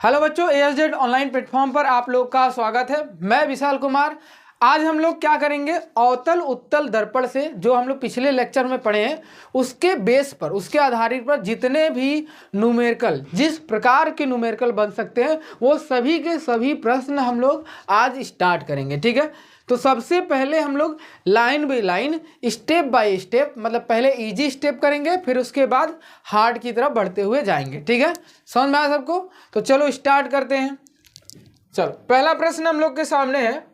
Hello बच्चों, ASZ online platform पर आप लोग का स्वागत है। मैं विशाल कुमार। आज हम लोग क्या करेंगे, अवतल उत्तल दर्पण से जो हम लोग पिछले लेक्चर में पढ़े हैं उसके बेस पर, उसके आधारित पर जितने भी न्यूमेरिकल, जिस प्रकार के न्यूमेरिकल बन सकते हैं वो सभी के सभी प्रश्न हम लोग आज स्टार्ट करेंगे। ठीक है, तो सबसे पहले हम लोग line by line, step by step, मतलब पहले इजी स्टेप करेंगे, फिर उसके बाद हार्ड की तरफ बढ़ते हुए जाएंगे। ठीक है, समझ में आया सबको? तो चलो स्टार्ट करते हैं। चलो, पहला प्रश्न हम लोग के सामने है,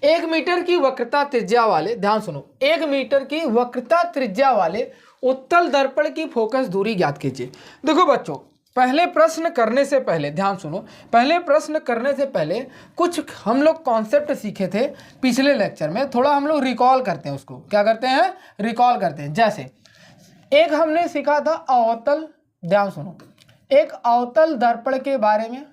1 मीटर की वक्रता त्रिज्या वाले, ध्यान सुनो, 1 मीटर की वक्रता त्रिज्या वाले उत्तल दर्पण की फोकस दूरी ज्ञात कीजिए। देखो बच्चों, पहले प्रश्न करने से पहले ध्यान सुनो, पहले प्रश्न करने से पहले कुछ हम लोग कॉन्सेप्ट सीखे थे पिछले लेक्चर में, थोड़ा हम लोग रिकॉल करते हैं। उसको क्या करते हैं, रिकॉल करते हैं। जैसे एक हमने सीखा था अवतल, ध्यान सुनो, एक अवतल दर्पण के बारे में,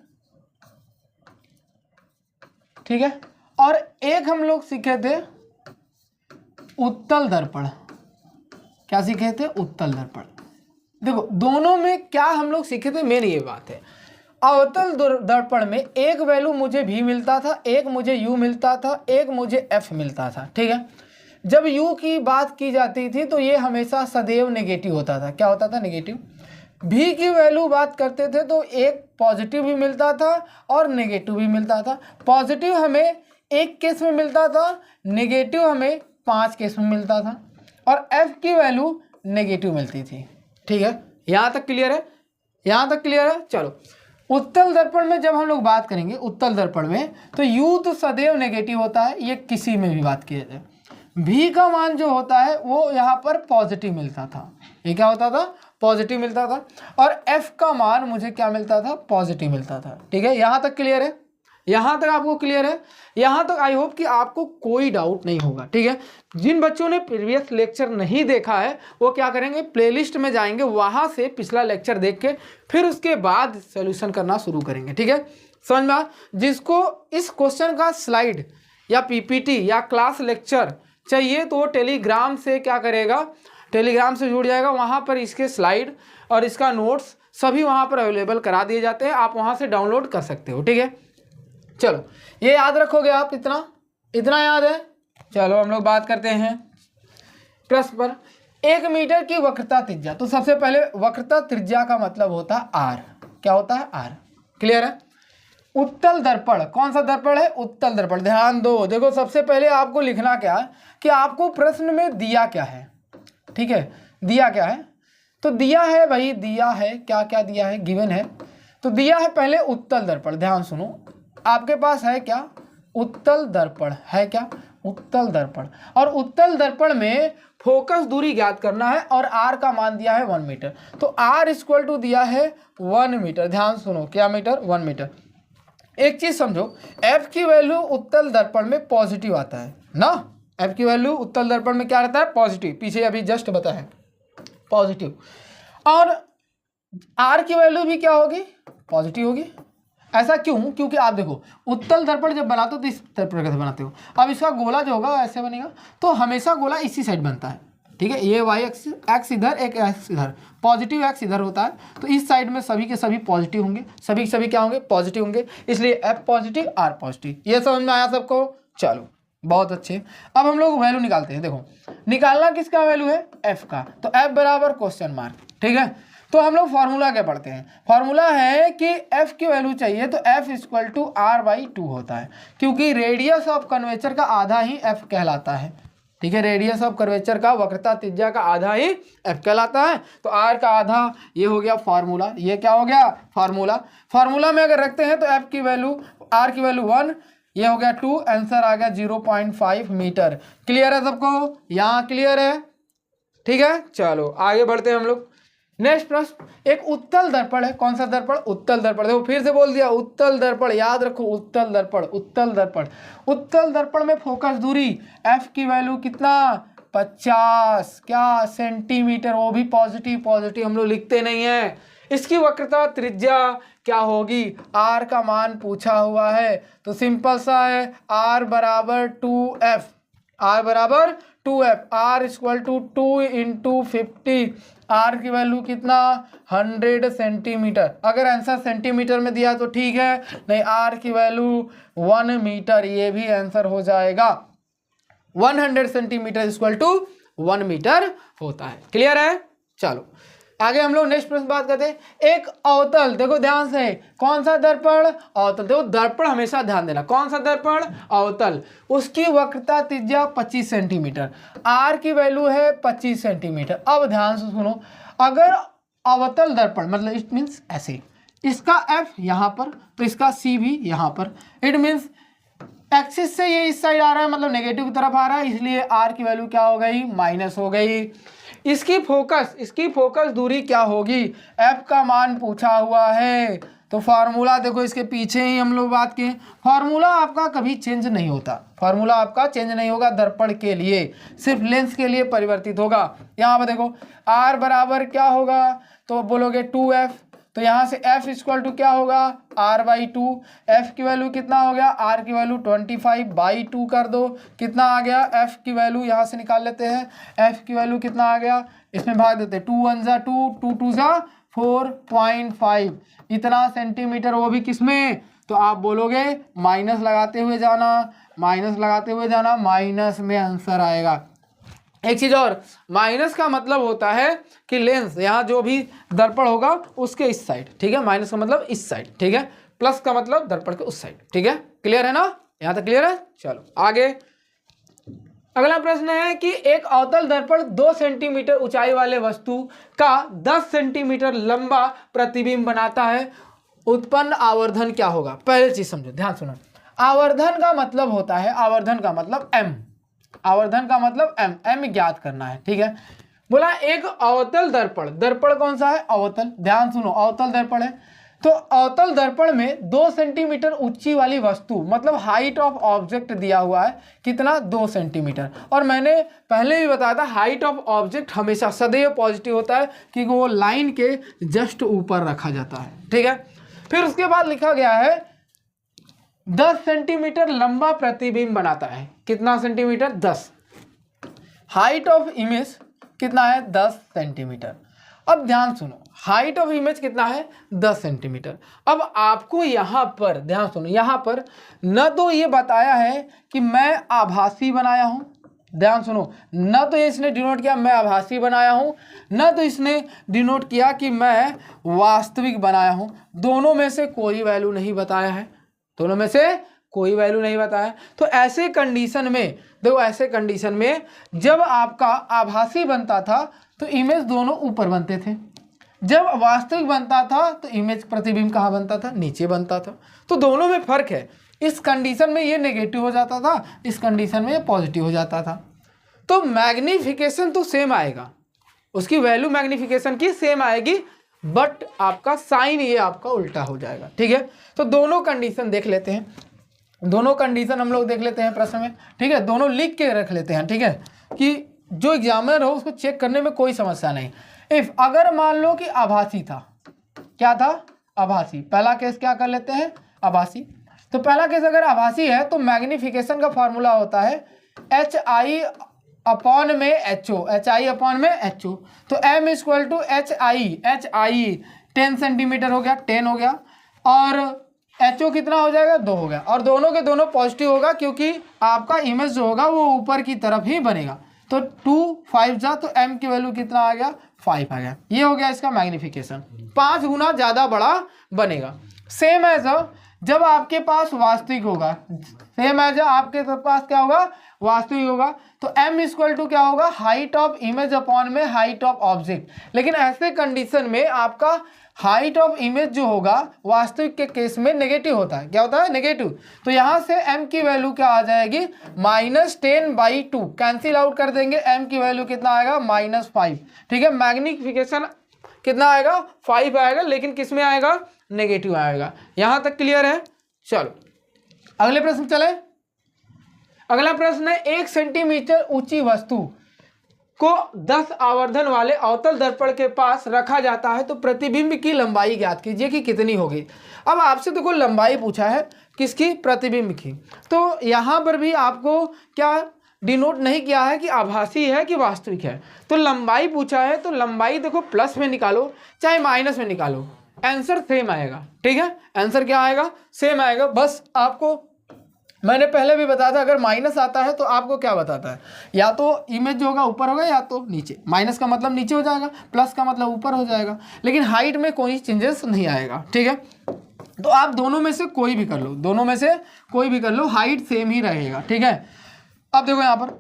ठीक है, और एक हम लोग सीखे थे उत्तल दर्पण। क्या सीखे थे? उत्तल दर्पण। देखो दोनों में क्या हम लोग सीखे थे, मेन ये बात है, अवतल दर्पण में एक वैल्यू मुझे v मिलता था, एक मुझे u मिलता था, एक मुझे f मिलता था। ठीक है, जब u की बात की जाती थी तो ये हमेशा सदैव नेगेटिव होता था। क्या होता था? नेगेटिव। v की वैल्यू बात करते थे तो एक पॉजिटिव भी मिलता था और नेगेटिव भी मिलता था। पॉजिटिव हमें एक केस में मिलता था, नेगेटिव हमें 5 केस में मिलता था, और f की वैल्यू नेगेटिव मिलती थी। ठीक है, यहाँ तक क्लियर है? यहाँ तक क्लियर है? चलो, उत्तल दर्पण में जब हम लोग बात करेंगे, उत्तल दर्पण में तो u तो सदैव नेगेटिव होता है, ये किसी में भी बात किया जाए। v का मान जो होता है वो यहाँ पर पॉजिटिव मिलता था। ये क्या होता था? पॉजिटिव मिलता था। और f का मान मुझे क्या मिलता था? पॉजिटिव मिलता था। ठीक है, यहाँ तक क्लियर है? यहाँ तक आपको क्लियर है? यहाँ तक आई होप कि आपको कोई डाउट नहीं होगा। ठीक है, जिन बच्चों ने प्रीवियस लेक्चर नहीं देखा है वो क्या करेंगे, प्लेलिस्ट में जाएंगे, वहाँ से पिछला लेक्चर देख के फिर उसके बाद सॉल्यूशन करना शुरू करेंगे। ठीक है, समझ में? जिसको इस क्वेश्चन का स्लाइड या PPT या क्लास लेक्चर चाहिए तो वो टेलीग्राम से क्या करेगा, टेलीग्राम से जुड़ जाएगा। वहाँ पर इसके स्लाइड और इसका नोट्स सभी वहाँ पर अवेलेबल करा दिए जाते हैं, आप वहाँ से डाउनलोड कर सकते हो। ठीक है, चलो ये याद रखोगे आप, इतना याद है। चलो हम लोग बात करते हैं प्रश्न पर। 1 मीटर की वक्रता त्रिज्या, तो सबसे पहले वक्रता त्रिज्या का मतलब होता है r। क्या होता है? r। क्लियर है? उत्तल दर्पण, कौन सा दर्पण है? उत्तल दर्पण। ध्यान दो, देखो सबसे पहले आपको लिखना क्या है कि आपको प्रश्न में दिया क्या है। ठीक है, दिया क्या है? तो दिया है भाई, दिया है क्या क्या दिया है, गिवन है। तो दिया है पहले उत्तल दर्पण। ध्यान सुनो, आपके पास है क्या? उत्तल दर्पण है। क्या? उत्तल दर्पण। और उत्तल दर्पण में फोकस दूरी ज्ञात करना है और r का मान दिया है 1 मीटर। तो r इक्वल टू दिया है 1 मीटर। ध्यान सुनो, क्या मीटर? 1 मीटर। एक चीज समझो, f की वैल्यू उत्तल दर्पण में पॉजिटिव आता है ना। f की वैल्यू उत्तल दर्पण में क्या रहता है? पॉजिटिव। पीछे अभी जस्ट बताया है, पॉजिटिव। और r की वैल्यू भी क्या होगी? पॉजिटिव होगी। ऐसा क्यों? क्योंकि आप देखो, उत्तल दर्पण जब बनाते हो तो इस प्रकार से बनाते हो। अब इसका गोला जो होगा ऐसे बनेगा, तो हमेशा गोला इसी साइड बनता है। ठीक है, ये y एक्स इधर, एक एक्स इधर, पॉजिटिव एक्स इधर होता है, तो इस साइड में सभी के सभी पॉजिटिव होंगे, सभी के सभी क्या होंगे? पॉजिटिव होंगे, इसलिए f पॉजिटिव r पॉजिटिव। ये समझ में आया सबको? चलो बहुत अच्छे। अब हम लोग वैल्यू निकालते हैं। देखो, निकालना किसका वैल्यू है? f का। तो f बराबर क्वेश्चन मार्क। ठीक है, तो हम लोग फार्मूला क्या पढ़ते हैं? फार्मूला है कि f की वैल्यू चाहिए तो f इक्वल टू r/2 होता है, क्योंकि रेडियस ऑफ कर्वेचर का आधा ही f कहलाता है। ठीक है, रेडियस ऑफ कर्वेचर का, वक्रता त्रिज्या का आधा ही f कहलाता है, तो r का आधा, ये हो गया फार्मूला। ये क्या हो गया? फार्मूला। फार्मूला में अगर रखते हैं तो f की वैल्यू, r की वैल्यू 1, ये हो गया 2, आंसर आ गया 0.5 मीटर। क्लियर है सबको? यहाँ क्लियर है? ठीक है, चलो आगे बढ़ते हैं हम लोग। नेक्स्ट प्रश्न, एक उत्तल दर्पण है। कौन सा दर्पण? उत्तल दर्पण। देखो फिर से बोल दिया, उत्तल दर्पण, याद रखो, उत्तल दर्पण, उत्तल दर्पण। उत्तल दर्पण में फोकस दूरी f की वैल्यू कितना? 50 क्या सेंटीमीटर, वो भी पॉजिटिव। पॉजिटिव हम लोग लिखते नहीं है। इसकी वक्रता त्रिज्या क्या होगी? r का मान पूछा हुआ है, तो सिंपल सा है, r बराबर 2f, r बराबर 2f, r equal to 2 into 50, r की वैल्यू कितना 100 सेंटीमीटर। अगर आंसर सेंटीमीटर में दिया तो ठीक है, नहीं r की वैल्यू 1 मीटर, ये भी आंसर हो जाएगा। 100 सेंटीमीटर इक्वल टू 1 मीटर होता है। क्लियर है? चलो आगे हम लोग नेक्स्ट प्रश्न बात करते हैं। एक अवतल, देखो ध्यान से, कौन सा दर्पण? अवतल। देखो दर्पण हमेशा ध्यान देना, कौन सा दर्पण? अवतल। उसकी वक्रता त्रिज्या 25 सेंटीमीटर, आर की वैल्यू है 25 सेंटीमीटर। अब ध्यान से सुनो, अगर अवतल दर्पण मतलब इट मीन्स ऐसे, इसका एफ यहाँ पर तो इसका सी भी यहाँ पर, इट मीन्स एक्सिस से ये इस साइड आ रहा है, मतलब नेगेटिव की तरफ आ रहा है, इसलिए आर की वैल्यू क्या हो गई? माइनस हो गई। इसकी फोकस दूरी क्या होगी? एफ का मान पूछा हुआ है, तो फार्मूला देखो, इसके पीछे ही हम लोग बात किए। फार्मूला आपका कभी चेंज नहीं होता, फार्मूला आपका चेंज नहीं होगा दर्पण के लिए, सिर्फ लेंस के लिए परिवर्तित होगा। यहाँ पर देखो आर बराबर क्या होगा, तो बोलोगे 2f, तो यहाँ से f इक्वल टू क्या होगा? r/2। f की वैल्यू कितना हो गया? r की वैल्यू 25/2 कर दो, कितना आ गया? f की वैल्यू यहाँ से निकाल लेते हैं, f की वैल्यू कितना आ गया? इसमें भाग देते हैं, 2 1 = 2, 2 2 = 4.5, इतना सेंटीमीटर, वो भी किसमें? तो आप बोलोगे माइनस लगाते हुए जाना, माइनस लगाते हुए जाना, माइनस में आंसर आएगा। एक चीज और, माइनस का मतलब होता है कि लेंस यहाँ जो भी दर्पण होगा उसके इस साइड, ठीक है, माइनस का मतलब इस साइड, ठीक है, प्लस का मतलब दर्पण के उस साइड, ठीक है। क्लियर है ना? यहाँ तक क्लियर है? चलो आगे अगला प्रश्न है कि एक अवतल दर्पण 2 सेंटीमीटर ऊंचाई वाले वस्तु का 10 सेंटीमीटर लंबा प्रतिबिंब बनाता है, उत्पन्न आवर्धन क्या होगा? पहले चीज समझो, ध्यान सुनो। आवर्धन का मतलब होता है, आवर्धन का मतलब m, आवर्धन का मतलब m ज्ञात करना है, ठीक है। बोला एक अवतल दर्पण, दर्पण कौन सा है? अवतल। ध्यान सुनो, अवतल दर्पण है, तो अवतल दर्पण में 2 सेंटीमीटर ऊंची वाली वस्तु, मतलब हाइट ऑफ ऑब्जेक्ट दिया हुआ है, कितना? 2 सेंटीमीटर। और मैंने पहले भी बताया था हाइट ऑफ ऑब्जेक्ट हमेशा सदैव पॉजिटिव होता है, क्योंकि वो लाइन के जस्ट ऊपर रखा जाता है, ठीक है। फिर उसके बाद लिखा गया है 10 सेंटीमीटर लंबा प्रतिबिंब बनाता है, कितना सेंटीमीटर? 10। हाइट ऑफ इमेज कितना है? 10 सेंटीमीटर। अब ध्यान सुनो, हाइट ऑफ इमेज कितना है? 10 सेंटीमीटर। अब आपको यहाँ पर ध्यान सुनो, यहाँ पर न तो ये बताया है कि मैं आभासी बनाया हूँ, ध्यान सुनो, न तो इसने डिनोट किया मैं आभासी बनाया हूँ, न तो इसने डिनोट किया कि मैं वास्तविक बनाया हूँ, दोनों में से कोई वैल्यू नहीं बताया है, दोनों में से कोई वैल्यू नहीं बताया। तो ऐसे कंडीशन में देखो, ऐसे कंडीशन में जब आपका आभासी बनता था तो इमेज दोनों ऊपर बनते थे, जब वास्तविक बनता था तो इमेज प्रतिबिंब कहाँ बनता था? नीचे बनता था। तो दोनों में फर्क है, इस कंडीशन में ये नेगेटिव हो जाता था, इस कंडीशन में ये पॉजिटिव हो जाता था। तो मैग्निफिकेशन तो सेम आएगा, उसकी वैल्यू मैग्निफिकेशन की सेम आएगी, बट आपका साइन ये आपका उल्टा हो जाएगा, ठीक है। तो दोनों कंडीशन देख लेते हैं, दोनों कंडीशन हम लोग देख लेते हैं प्रश्न में, ठीक है, दोनों लिख के रख लेते हैं, ठीक है, कि जो एग्जामिनर हो उसको चेक करने में कोई समस्या नहीं। इफ अगर मान लो कि आभासी था, क्या था? आभासी। पहला केस क्या कर लेते हैं? आभासी। तो पहला केस अगर आभासी है तो मैग्निफिकेशन का फॉर्मूला होता है HI अपॉन में HO, HI अपॉन में HO। तो M equal to HI 10 centimetre हो गया, 10 हो गया, और HO कितना हो जाएगा? 2 हो गया, और दोनों के दोनों पॉजिटिव होगा क्योंकि आपका इमेज जो होगा वो ऊपर की तरफ ही बनेगा। तो 2 5 जा, तो M की वैल्यू कितना आ गया? 5 आ गया। ये हो गया इसका मैग्निफिकेशन, 5 गुना ज़्यादा बड़ा बनेगा। सेम एज जब आपके पास वास्तविक होगा, सेम एज आपके पास क्या होगा? वास्तविक होगा, तो M इक्वल टू क्या होगा? हाइट ऑफ इमेज अपॉन में हाइट ऑफ ऑब्जेक्ट। लेकिन ऐसे कंडीशन में आपका हाइट ऑफ इमेज जो होगा वास्तविक के केस में नेगेटिव होता है। क्या होता है? नेगेटिव। तो यहाँ से M की वैल्यू क्या आ जाएगी? -10/2 कैंसिल आउट कर देंगे, M की वैल्यू कितना आएगा? -5, ठीक है। मैग्निफिकेशन कितना आएगा? 5 आएगा, लेकिन किस में आएगा? नेगेटिव आएगा। यहाँ तक क्लियर है? चलो अगले प्रश्न चले। अगला प्रश्न है 1 सेंटीमीटर ऊंची वस्तु को 10 आवर्धन वाले अवतल दर्पण के पास रखा जाता है तो प्रतिबिंब की लंबाई ज्ञात कीजिए कि कितनी होगी। अब आपसे तो कोई लंबाई पूछा है, किसकी? प्रतिबिंब की। तो यहाँ पर भी आपको क्या डिनोट नहीं किया है कि आभासी है कि वास्तविक है। तो लंबाई पूछा है तो लंबाई देखो प्लस में निकालो चाहे माइनस में निकालो, आंसर सेम आएगा। ठीक है, आंसर क्या आएगा? सेम आएगा। बस आपको मैंने पहले भी बताया था, अगर माइनस आता है तो आपको क्या बताता है, या तो इमेज जो होगा ऊपर होगा या तो नीचे। माइनस का मतलब नीचे हो जाएगा, प्लस का मतलब ऊपर हो जाएगा, लेकिन हाइट में कोई चेंजेस नहीं आएगा। ठीक है, तो आप दोनों में से कोई भी कर लो, दोनों में से कोई भी कर लो, हाइट सेम ही रहेगा। ठीक है, अब देखो यहाँ पर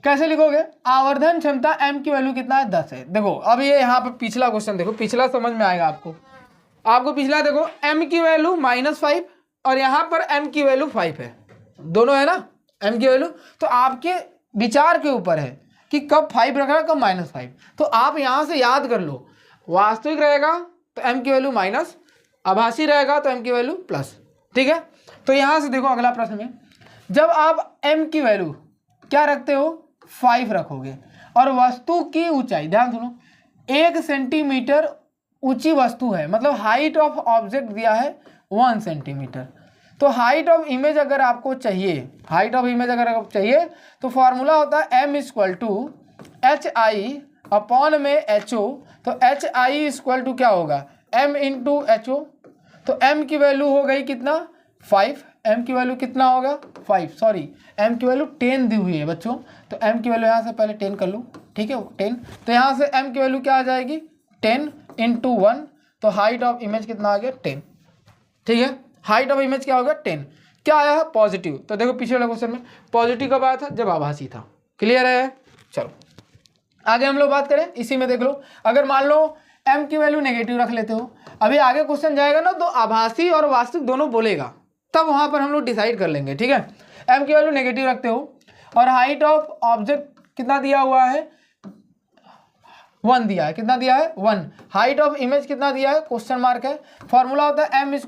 कैसे लिखोगे, आवर्धन क्षमता m की वैल्यू कितना है? 10 है। देखो अब ये यहाँ पर पिछला क्वेश्चन देखो, पिछला समझ में आएगा आपको पिछला देखो, m की वैल्यू -5 और यहाँ पर m की वैल्यू 5 है, दोनों है ना m की वैल्यू। तो आपके विचार के ऊपर है कि कब 5 रखना है कब -5। तो आप यहाँ से याद कर लो, वास्तविक रहेगा तो m की वैल्यू माइनस, आभासी रहेगा तो m की वैल्यू प्लस। ठीक है, तो यहाँ से देखो अगला प्रश्न में, जब आप m की वैल्यू क्या रखते हो 5 रखोगे और वस्तु की ऊंचाई, ध्यान सुनो, 1 सेंटीमीटर ऊंची वस्तु है, मतलब हाइट ऑफ ऑब्जेक्ट दिया है 1 सेंटीमीटर। तो हाइट ऑफ इमेज अगर आपको चाहिए, हाइट ऑफ इमेज अगर आपको चाहिए तो फॉर्मूला होता है m = HI अपॉन में HO। तो HI = क्या होगा, m × HO। तो m की वैल्यू हो गई कितना 5, m की वैल्यू कितना होगा 5, सॉरी m की वैल्यू 10 दी हुई है बच्चों, तो m की वैल्यू यहाँ से पहले 10 कर लो। ठीक है 10, तो यहाँ से m की वैल्यू क्या आ जाएगी 10 × 1, तो हाइट ऑफ इमेज कितना आ गया 10। ठीक है, हाइट ऑफ इमेज क्या होगा 10, क्या आया है पॉजिटिव। तो देखो पिछले वाले क्वेश्चन में पॉजिटिव कब आया था, जब आभासी था। क्लियर है, चलो आगे हम लोग बात करें, इसी में देख लो, अगर मान लो m की वैल्यू नेगेटिव रख लेते हो, अभी आगे क्वेश्चन जाएगा ना तो आभासी और वास्तविक दोनों बोलेगा, तब वहां पर हम लोग डिसाइड कर लेंगे। ठीक है, m की वैल्यू नेगेटिव रखते हो और हाइट ऑफ ऑब्जेक्ट कितना दिया हुआ है 1 दिया है, कितना दिया है 1। हाइट ऑफ इमेज कितना दिया है क्वेश्चन मार्क है। फॉर्मूला होता है m =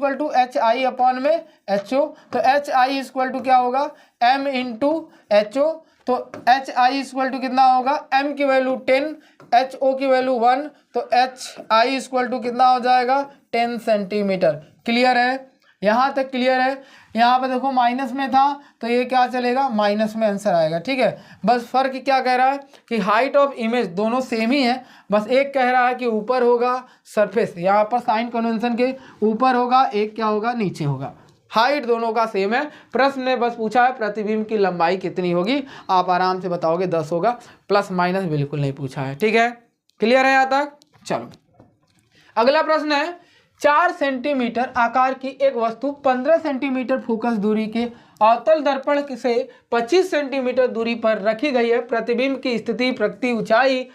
HI अपॉन में HO। तो HI = क्या होगा m × HO। तो HI = कितना होगा, m की वैल्यू 10, HO की वैल्यू 1, तो HI = कितना हो जाएगा 10 सेंटीमीटर। क्लियर है, यहाँ तक क्लियर है। यहाँ पे देखो माइनस में था तो ये क्या चलेगा, माइनस में आंसर आएगा। ठीक है, बस फर्क क्या कह रहा है कि हाइट ऑफ इमेज दोनों सेम ही है, बस एक कह रहा है कि ऊपर होगा सरफेस, यहाँ पर साइन कन्वेंशन के ऊपर होगा, एक क्या होगा नीचे होगा। हाइट दोनों का सेम है। प्रश्न ने बस पूछा है प्रतिबिंब की लंबाई कितनी होगी, आप आराम से बताओगे 10 होगा, प्लस माइनस बिल्कुल नहीं पूछा है। ठीक है, क्लियर है यहाँ तक। चलो अगला प्रश्न है, 4 सेंटीमीटर आकार की एक वस्तु 15 सेंटीमीटर फोकस दूरी के अवतल दर्पण से 25 सेंटीमीटर दूरी पर रखी गई है, प्रतिबिंब की स्थिति प्रकृति ऊंचाई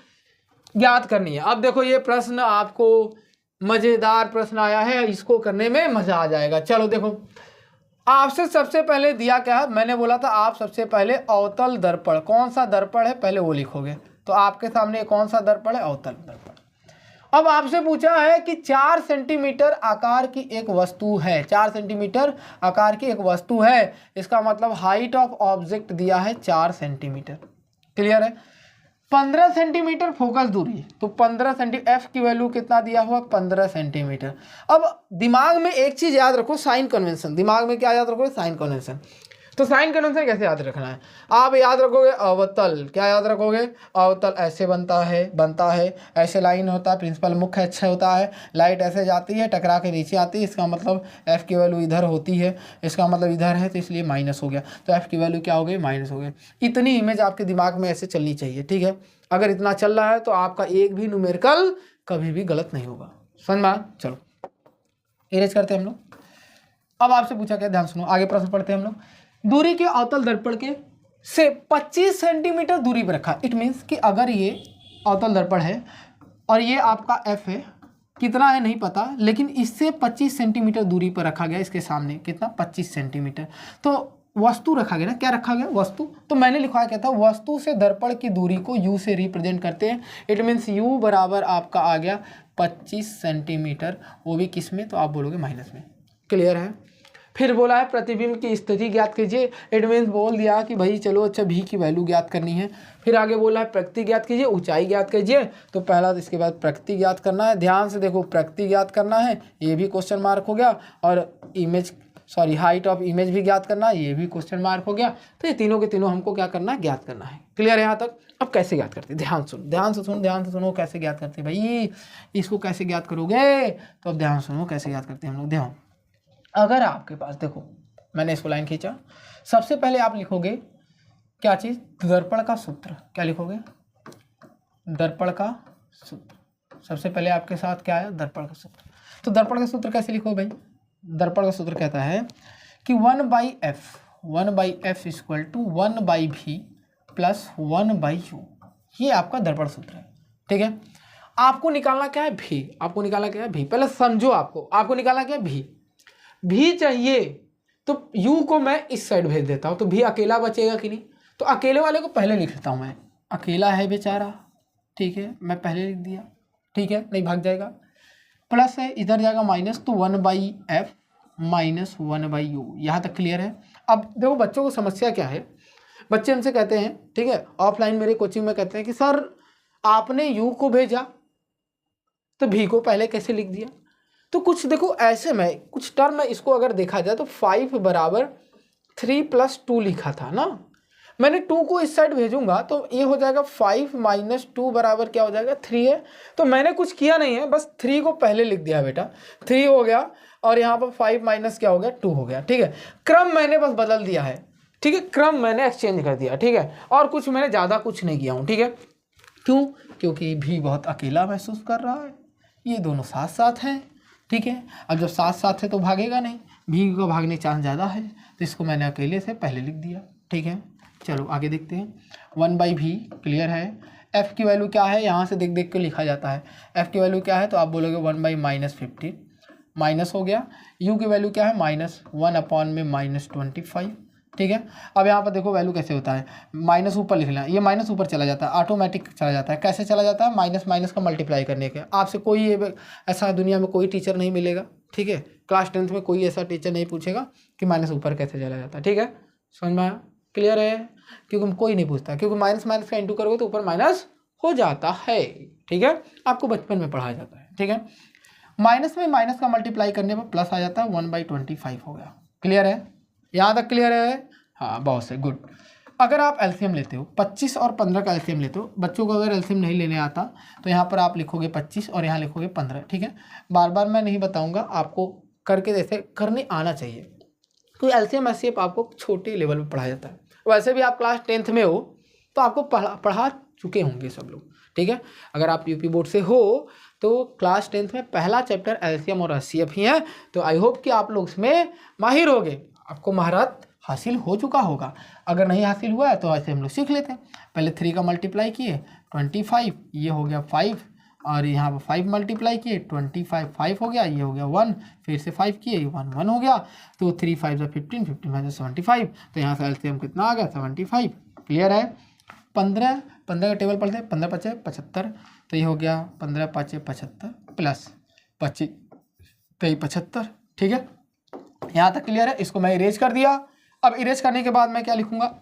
ज्ञात करनी है। अब देखो ये प्रश्न आपको मजेदार प्रश्न आया है, इसको करने में मजा आ जाएगा। चलो देखो, आपसे सबसे पहले दिया क्या है, मैंने बोला था आप सबसे पहले अवतल दर्पण, कौन सा दर्पण है पहले वो लिखोगे। तो आपके सामने कौन सा दर्पण है, अवतल दर्पण। अब आपसे पूछा है कि 4 सेंटीमीटर आकार की एक वस्तु है, 4 सेंटीमीटर आकार की एक वस्तु है, इसका मतलब हाइट ऑफ ऑब्जेक्ट दिया है 4 सेंटीमीटर। क्लियर है, 15 सेंटीमीटर फोकस दूरी, तो 15 सेंटीमीटर, एफ की वैल्यू कितना दिया हुआ 15 सेंटीमीटर। अब दिमाग में एक चीज याद रखो, साइन कन्वेंशन। दिमाग में क्या याद रखोगे, साइन कन्वेंशन। तो साइन कन्वेंशन कैसे याद रखना है, आप याद रखोगे अवतल, क्या याद रखोगे, अवतल ऐसे बनता है ऐसे लाइन होता है, प्रिंसिपल मुख्य अक्ष होता है, लाइट ऐसे जाती है टकरा के नीचे आती है, इसका मतलब एफ की वैल्यू इधर होती है, इसका मतलब इधर है तो इसलिए माइनस हो गया, तो एफ की वैल्यू क्या हो गई, माइनस हो गई। इतनी इमेज आपके दिमाग में ऐसे चलनी चाहिए। ठीक है, अगर इतना चल रहा है तो आपका एक भी न्यूमेरिकल कभी भी गलत नहीं होगा। समझ में? चलो इरेज करते हैं हम लोग। अब आपसे पूछा क्या, ध्यान सुनो, आगे प्रश्न पढ़ते हैं हम लोग। दूरी के अवतल दर्पण के से 25 सेंटीमीटर दूरी पर रखा। इट मीन्स कि अगर ये अवतल दर्पण है और ये आपका एफ है, कितना है नहीं पता, लेकिन इससे 25 सेंटीमीटर दूरी पर रखा गया, इसके सामने कितना 25 सेंटीमीटर, तो वस्तु रखा गया ना, क्या रखा गया, वस्तु। तो मैंने लिखा है क्या था, वस्तु से दर्पण की दूरी को u से रिप्रेजेंट करते हैं। इट मीन्स u बराबर आपका आ गया 25 सेंटीमीटर, वो भी किस में, तो आप बोलोगे माइनस में। क्लियर है। फिर बोला है प्रतिबिंब की स्थिति ज्ञात कीजिए। इट मीन्स बोल दिया कि भाई चलो अच्छा भी की वैल्यू ज्ञात करनी है। फिर आगे बोला है प्रकृति ज्ञात कीजिए, ऊंचाई ज्ञात कीजिए। तो पहला तो इसके बाद प्रकृति ज्ञात करना है। ध्यान से देखो, प्रकृति ज्ञात करना है, ये भी क्वेश्चन मार्क हो गया, और image sorry height of image भी ज्ञात करना है, ये भी क्वेश्चन मार्क हो गया। तो ये तीनों के तीनों हमको क्या करना है, ज्ञात करना है। क्लियर है यहाँ तक? अब कैसे ज्ञात करते हैं, ध्यान से सुनो कैसे ज्ञात करते हैं भाई, इसको कैसे ज्ञात करोगे, तो अब ध्यान सुनो कैसे ज्ञात करते हैं हम लोग। ध्यान, अगर आपके पास देखो मैंने इसको लाइन खींचा, सबसे पहले आप लिखोगे क्या चीज़, दर्पण का सूत्र। क्या लिखोगे, दर्पण का सूत्र। सबसे पहले आपके साथ क्या है, दर्पण का सूत्र। तो दर्पण का सूत्र कैसे लिखो भाई, दर्पण का सूत्र कहता है कि 1/f equal to 1/v plus 1/u, ये आपका दर्पण सूत्र है। ठीक है, आपको निकालना क्या है, भी। आपको निकालना क्या है, भी। पहले समझो, आपको निकालना क्या है, भी चाहिए। तो u को मैं इस साइड भेज देता हूँ, तो भी अकेला बचेगा कि नहीं, तो अकेले वाले को पहले लिख लेता हूँ मैं, अकेला है बेचारा, ठीक है, मैं पहले लिख दिया, ठीक है, नहीं भाग जाएगा। प्लस है, इधर जाएगा माइनस, तो 1/f माइनस 1/u। यहाँ तक क्लियर है? अब देखो बच्चों को समस्या क्या है, बच्चे हमसे कहते हैं, ठीक है, ऑफलाइन मेरे कोचिंग में कहते हैं कि सर आपने u को भेजा तो भी को पहले कैसे लिख दिया। तो कुछ देखो ऐसे में कुछ टर्म में इसको अगर देखा जाए तो 5 बराबर 3 + 2 लिखा था ना, मैंने 2 को इस साइड भेजूंगा तो ये हो जाएगा 5 - 2 बराबर क्या हो जाएगा, 3 है। तो मैंने कुछ किया नहीं है, बस 3 को पहले लिख दिया बेटा, 3 हो गया, और यहाँ पर 5 माइनस क्या हो गया, 2 हो गया। ठीक है, क्रम मैंने बस बदल दिया है, ठीक है, क्रम मैंने एक्सचेंज कर दिया, ठीक है, और कुछ मैंने ज़्यादा कुछ नहीं किया हूँ। ठीक है, क्यों, क्योंकि भी बहुत अकेला महसूस कर रहा है, ये दोनों साथ साथ हैं। ठीक है, अब जब साथ साथ है तो भागेगा नहीं, भी को भागने चांस ज़्यादा है, तो इसको मैंने अकेले से पहले लिख दिया। ठीक है, चलो आगे देखते हैं। 1/v क्लियर है। f की वैल्यू क्या है, यहाँ से देख देख के लिखा जाता है। f की वैल्यू क्या है, तो आप बोलोगे 1/-15 माइनस हो गया। u की वैल्यू क्या है, -1/-25। ठीक है, अब यहाँ पर देखो वैल्यू कैसे होता है, माइनस ऊपर लिखना, ये माइनस ऊपर चला जाता है, ऑटोमेटिक चला जाता है। कैसे चला जाता है, माइनस माइनस का मल्टीप्लाई करने के। आपसे कोई ऐसा दुनिया में कोई टीचर नहीं मिलेगा, ठीक है, क्लास 10th में कोई ऐसा टीचर नहीं पूछेगा कि माइनस ऊपर कैसे चला जाता है। ठीक है, समझ में आया, क्लियर है, क्योंकि कोई नहीं पूछता, क्योंकि माइनस माइनस का इंटू करोगे तो ऊपर माइनस हो जाता है। ठीक है, आपको बचपन में पढ़ाया जाता है। ठीक है, माइनस में माइनस का मल्टीप्लाई करने पर प्लस आ जाता है, 1/25 हो गया। क्लियर है, यहाँ तक क्लियर है? हाँ, बहुत से, गुड। अगर आप एलसीएम लेते हो, 25 और 15 का एलसीएम लेते हो, बच्चों को अगर एलसीएम नहीं लेने आता तो यहाँ पर आप लिखोगे 25 और यहाँ लिखोगे 15। ठीक है, बार बार मैं नहीं बताऊँगा, आपको करके जैसे करने आना चाहिए, क्योंकि एलसीएम एचसीएफ आपको छोटे लेवल में पढ़ाया जाता है। वैसे भी आप क्लास 10th में हो तो आपको पढ़ा चुके होंगे सब लोग। ठीक है, अगर आप यूपी बोर्ड से हो तो क्लास 10th में पहला चैप्टर एलसीएम और एचसीएफ ही है, तो आई होप कि आप लोग इसमें माहिर होगे, आपको महारत हासिल हो चुका होगा। अगर नहीं हासिल हुआ है तो ऐसे हम लोग सीख लेते हैं। पहले 3 का मल्टीप्लाई किए 25, ये हो गया 5, और यहाँ पर 5 मल्टीप्लाई किए 25, 5 हो गया, ये हो गया 1, फिर से 5 किए, 1 1 हो गया, तो 3 5 15, 15 75, तो यहाँ से एलसीएम कितना आ गया, 75। क्लियर है? 15 का टेबल पढ़ते हैं, 15 × 5 = 75, तो ये हो गया 15 × 5 = 75 प्लस 25 × 75। ठीक है, यहाँ तक क्लियर है? इसको मैं इरेज कर दिया। अब इरेज करने के बाद मैं क्या लिखूंगा,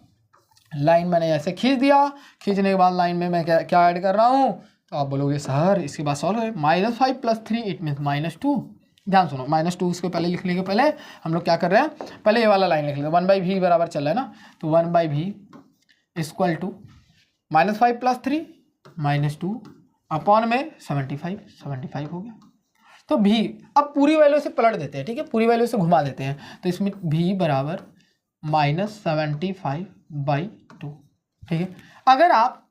लाइन मैंने ऐसे खींच दिया, खींचने के बाद लाइन में मैं क्या ऐड कर रहा हूँ, तो आप बोलोगे सर इसके बाद सॉल्व है, -5 + 3 इट मीन्स -2। ध्यान सुनो, -2 इसको पहले लिखने के पहले हम लोग क्या कर रहे हैं, पहले ये वाला लाइन लिख लेते हैं। 1/v बराबर चल रहा है ना, तो 1/v इक्वल टू -5 + 3 -2 अपॉन में 75 हो गया। तो भी अब पूरी वैल्यू से पलट देते हैं, ठीक है, पूरी वैल्यू से घुमा देते हैं, तो इसमें v बराबर -75/2। ठीक है, अगर आप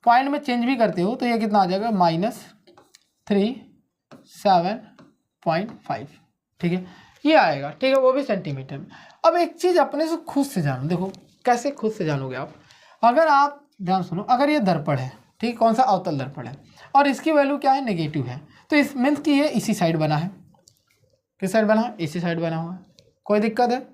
पॉइंट में चेंज भी करते हो तो ये कितना आ जाएगा, -375। ठीक है, ये आएगा। ठीक है, वो भी सेंटीमीटर में। अब एक चीज़ अपने से खुद से जानो, देखो कैसे खुद से जानोगे आप। अगर आप ध्यान सुनो, अगर ये दर्पण है, ठीक, कौन सा, अवतल दर्पण है, और इसकी वैल्यू क्या है, नेगेटिव है, तो इस मीन्स की ये इसी साइड बना है। किस साइड बना है, इसी साइड बना हुआ है। कोई दिक्कत है?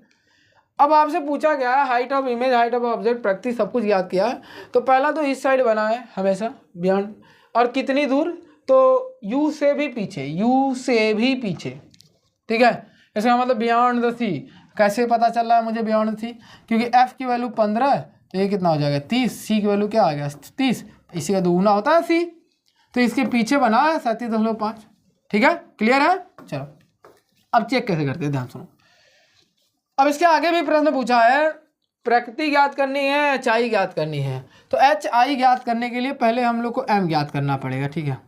अब आपसे पूछा गया है height of image, height of object, प्रकृति सब कुछ याद किया है, तो पहला तो इस साइड बना है हमेशा बियॉन्ड, और कितनी दूर, तो u से भी पीछे, u से भी पीछे। ठीक है, इसका मतलब बियॉन्ड द सी। कैसे पता चल रहा है मुझे बियॉन्ड द सी, क्योंकि f की वैल्यू 15 है, तो ये कितना हो जाएगा 30, c की वैल्यू क्या आ गया 30, इसी का दुगुना होता है c, तो इसके पीछे बना है 37.5। ठीक है, क्लियर है? चलो अब चेक कैसे करते हैं, ध्यान सुनो। अब इसके आगे भी प्रश्न पूछा है, प्रकृति ज्ञात करनी है, एच आई ज्ञात करनी है। तो एच आई ज्ञात करने के लिए पहले हम लोग को एम ज्ञात करना पड़ेगा, ठीक है।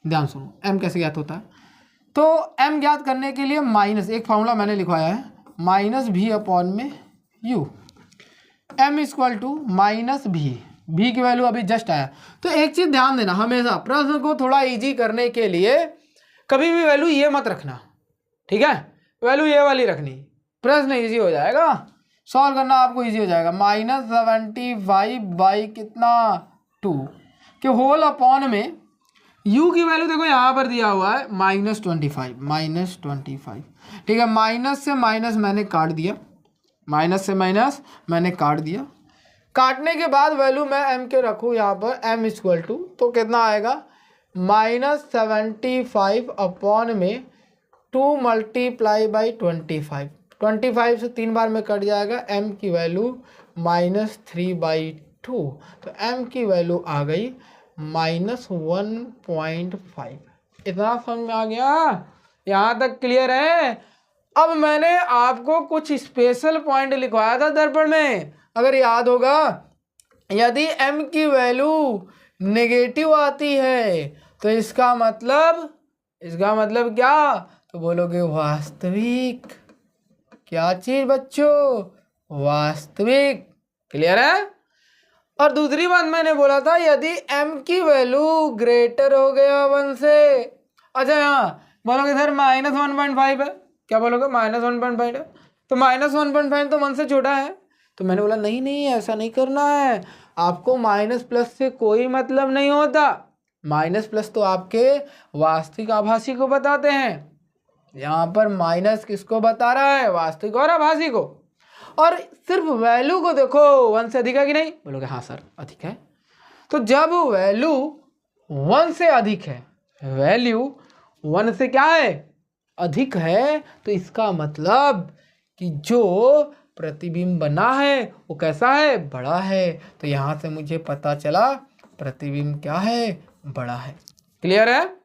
ध्यान सुनो, एम कैसे ज्ञात होता है। तो एम ज्ञात करने के लिए माइनस, एक फॉर्मूला मैंने लिखवाया है, माइनस भी अपॉन में u, m equal to minus भी की वैल्यू अभी जस्ट आया। तो एक चीज़ ध्यान देना, हमेशा प्रश्न को थोड़ा इजी करने के लिए कभी भी वैल्यू ये मत रखना, ठीक है। वैल्यू ये वाली रखनी, प्रश्न इजी हो जाएगा, सॉल्व करना आपको इजी हो जाएगा। -75 बाई कितना 2 के होल अपॉन में u की वैल्यू देखो यहाँ पर दिया हुआ है -25, ठीक है। माइनस से माइनस मैंने काट दिया, माइनस से माइनस मैंने काट दिया। काटने के बाद वैल्यू मैं m के रखूँ यहाँ पर, m इक्वल टू, तो कितना आएगा -75 अपॉन में 2 मल्टीप्लाई बाई 25 से 3 बार में कट जाएगा, m की वैल्यू -3/2। तो m की वैल्यू आ गई -1.5। इतना समझ में आ गया, यहाँ तक क्लियर है। अब मैंने आपको कुछ स्पेशल पॉइंट लिखवाया था दर्पण में, अगर याद होगा, यदि m की वैल्यू नेगेटिव आती है तो इसका मतलब क्या, तो बोलोगे वास्तविक। क्या चीज बच्चों, वास्तविक। क्लियर है। और दूसरी बात मैंने बोला था, यदि m की वैल्यू ग्रेटर हो गया 1 से, अच्छा यहाँ बोलोगे सर -1.5 है, क्या बोलोगे -1.5 है, तो -1.5 तो 1 से छोटा है। तो मैंने बोला नहीं ऐसा नहीं करना है, आपको माइनस प्लस से कोई मतलब नहीं होता। माइनस प्लस तो आपके वास्तविक आभासी को बताते हैं, यहाँ पर माइनस किसको बता रहा है, वास्तविक और आभासी को। और सिर्फ वैल्यू को देखो, 1 से अधिक है कि नहीं, बोलोगे हाँ सर अधिक है। तो जब वैल्यू 1 से अधिक है, वैल्यू 1 से क्या है, अधिक है, तो इसका मतलब कि जो प्रतिबिंब बना है वो कैसा है, बड़ा है। तो यहाँ से मुझे पता चला प्रतिबिंब क्या है, बड़ा है। क्लियर है।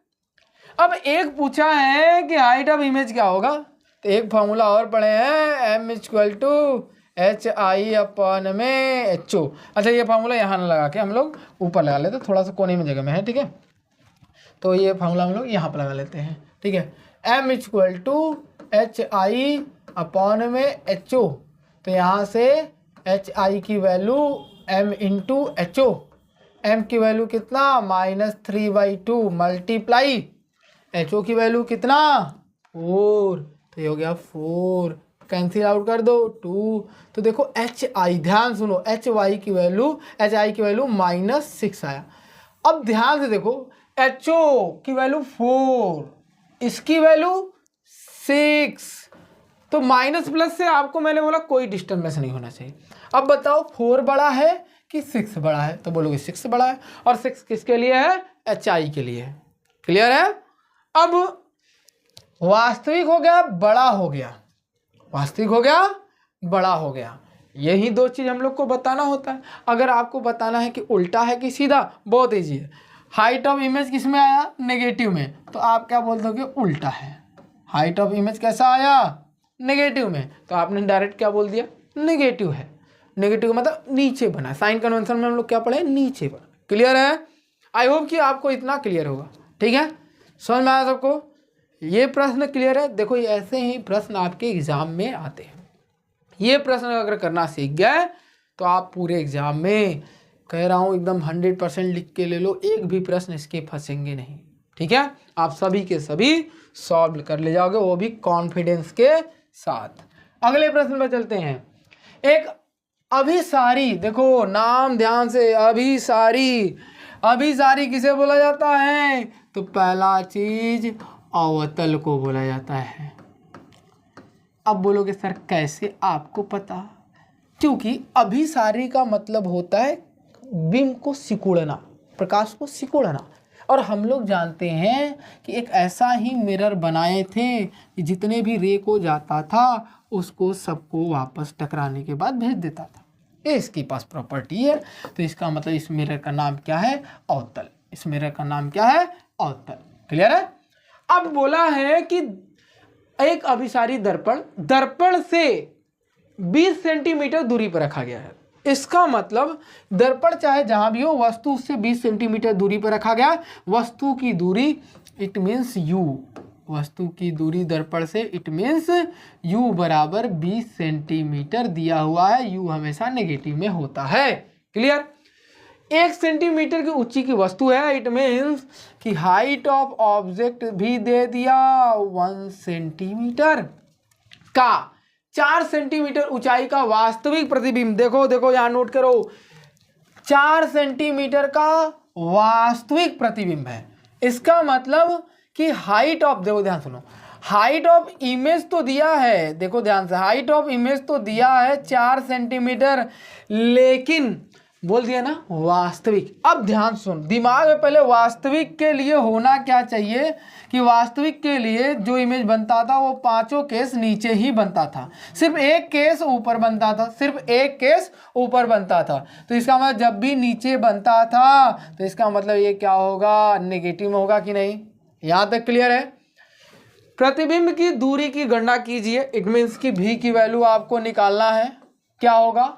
अब एक पूछा है कि हाइट ऑफ इमेज क्या होगा, तो एक फॉर्मूला और पढ़े हैं, m equal to HI upon में HO। अच्छा ये फार्मूला यहाँ ना लगा के हम लोग ऊपर लगा लेते, थोड़ा सा कोने में जगह में है, ठीक है। तो ये फार्मूला हम लोग यहाँ पर लगा लेते हैं, ठीक है। m equal to HI upon में HO, तो यहाँ से HI की value m into HO, m की वैल्यू कितना -3/2 मल्टीप्लाई HO की वैल्यू कितना 4, तो ये हो गया 4, कैंसिल आउट कर दो 2। तो देखो HI, ध्यान सुनो, HI की वैल्यू -6 आया। अब ध्यान से देखो, HO की वैल्यू 4, इसकी वैल्यू 6, तो माइनस प्लस से आपको मैंने बोला कोई डिस्टर्बेंस नहीं होना चाहिए। अब बताओ 4 बड़ा है कि 6 बड़ा है, तो बोलोगे 6 बड़ा है, और 6 किसके लिए है, HI के लिए है। क्लियर है। अब वास्तविक हो गया, बड़ा हो गया, वास्तविक हो गया, बड़ा हो गया, यही दो चीज़ हम लोग को बताना होता है। अगर आपको बताना है कि उल्टा है कि सीधा, बहुत ईजी है। हाइट ऑफ इमेज किस में आया, नेगेटिव में, तो आप क्या बोल दोगे, उल्टा है। हाइट ऑफ इमेज कैसा आया, नेगेटिव में, तो आपने डायरेक्ट क्या बोल दिया, नेगेटिव है। नेगेटिव मतलब नीचे बना, साइन कन्वेंशन में हम लोग क्या पढ़े, नीचे बना। क्लियर है। आई होप कि आपको इतना क्लियर होगा, ठीक है, समझ में आया सबको। ये प्रश्न क्लियर है। देखो ये ऐसे ही प्रश्न आपके एग्जाम में आते हैं। ये प्रश्न अगर करना सीख गए तो आप पूरे एग्जाम में, कह रहा हूँ एकदम 100% लिख के ले लो, एक भी प्रश्न इसके फंसेंगे नहीं, ठीक है। आप सभी के सभी सॉल्व कर ले जाओगे, वो भी कॉन्फिडेंस के साथ। अगले प्रश्न पर चलते हैं। एक अभिसारी, देखो नाम ध्यान से, अभिसारी। अभिसारी किसे बोला जाता है, तो पहला चीज अवतल को बोला जाता है। अब बोलोगे सर कैसे आपको पता, क्योंकि अभिसारी का मतलब होता है बिंब को सिकुड़ना, प्रकाश को सिकुड़ना। और हम लोग जानते हैं कि एक ऐसा ही मिरर बनाए थे कि जितने भी रे को जाता था उसको सबको वापस टकराने के बाद भेज देता था। ये इसके पास प्रॉपर्टी है। तो इसका मतलब इस मिरर का नाम क्या है, अवतल। इस मिरर का नाम क्या है, अवतल। क्लियर है। अब बोला है कि एक अभिसारी दर्पण, दर्पण से 20 सेंटीमीटर दूरी पर रखा गया है। इसका मतलब दर्पण चाहे जहां भी हो, वस्तु उससे 20 सेंटीमीटर दूरी पर रखा गया। वस्तु की दूरी इट मीन्स यू, वस्तु की दूरी दर्पण से इट मीन्स यू बराबर 20 सेंटीमीटर दिया हुआ है। यू हमेशा नेगेटिव में होता है। क्लियर? 1 सेंटीमीटर की ऊंची की वस्तु है, इट मीन्स कि हाइट ऑफ ऑब्जेक्ट भी दे दिया 1 सेंटीमीटर का। 4 सेंटीमीटर ऊंचाई का वास्तविक प्रतिबिंब, देखो देखो यहां नोट करो, 4 सेंटीमीटर का वास्तविक प्रतिबिंब है। इसका मतलब कि हाइट ऑफ, देखो ध्यान सुनो, हाइट ऑफ इमेज तो दिया है, देखो ध्यान से, हाइट ऑफ इमेज तो दिया है 4 सेंटीमीटर, लेकिन बोल दिया ना वास्तविक। अब ध्यान सुन, दिमाग में पहले वास्तविक के लिए होना क्या चाहिए कि वास्तविक के लिए जो इमेज बनता था वो 5 केस नीचे ही बनता था, सिर्फ एक केस ऊपर बनता था, सिर्फ एक केस ऊपर बनता था। तो इसका मतलब जब भी नीचे बनता था तो इसका मतलब ये क्या होगा, नेगेटिव में होगा कि नहीं? यहाँ तक क्लियर है? प्रतिबिंब की दूरी की गणना कीजिए, इट मीन्स कि भी की वैल्यू आपको निकालना है। क्या होगा?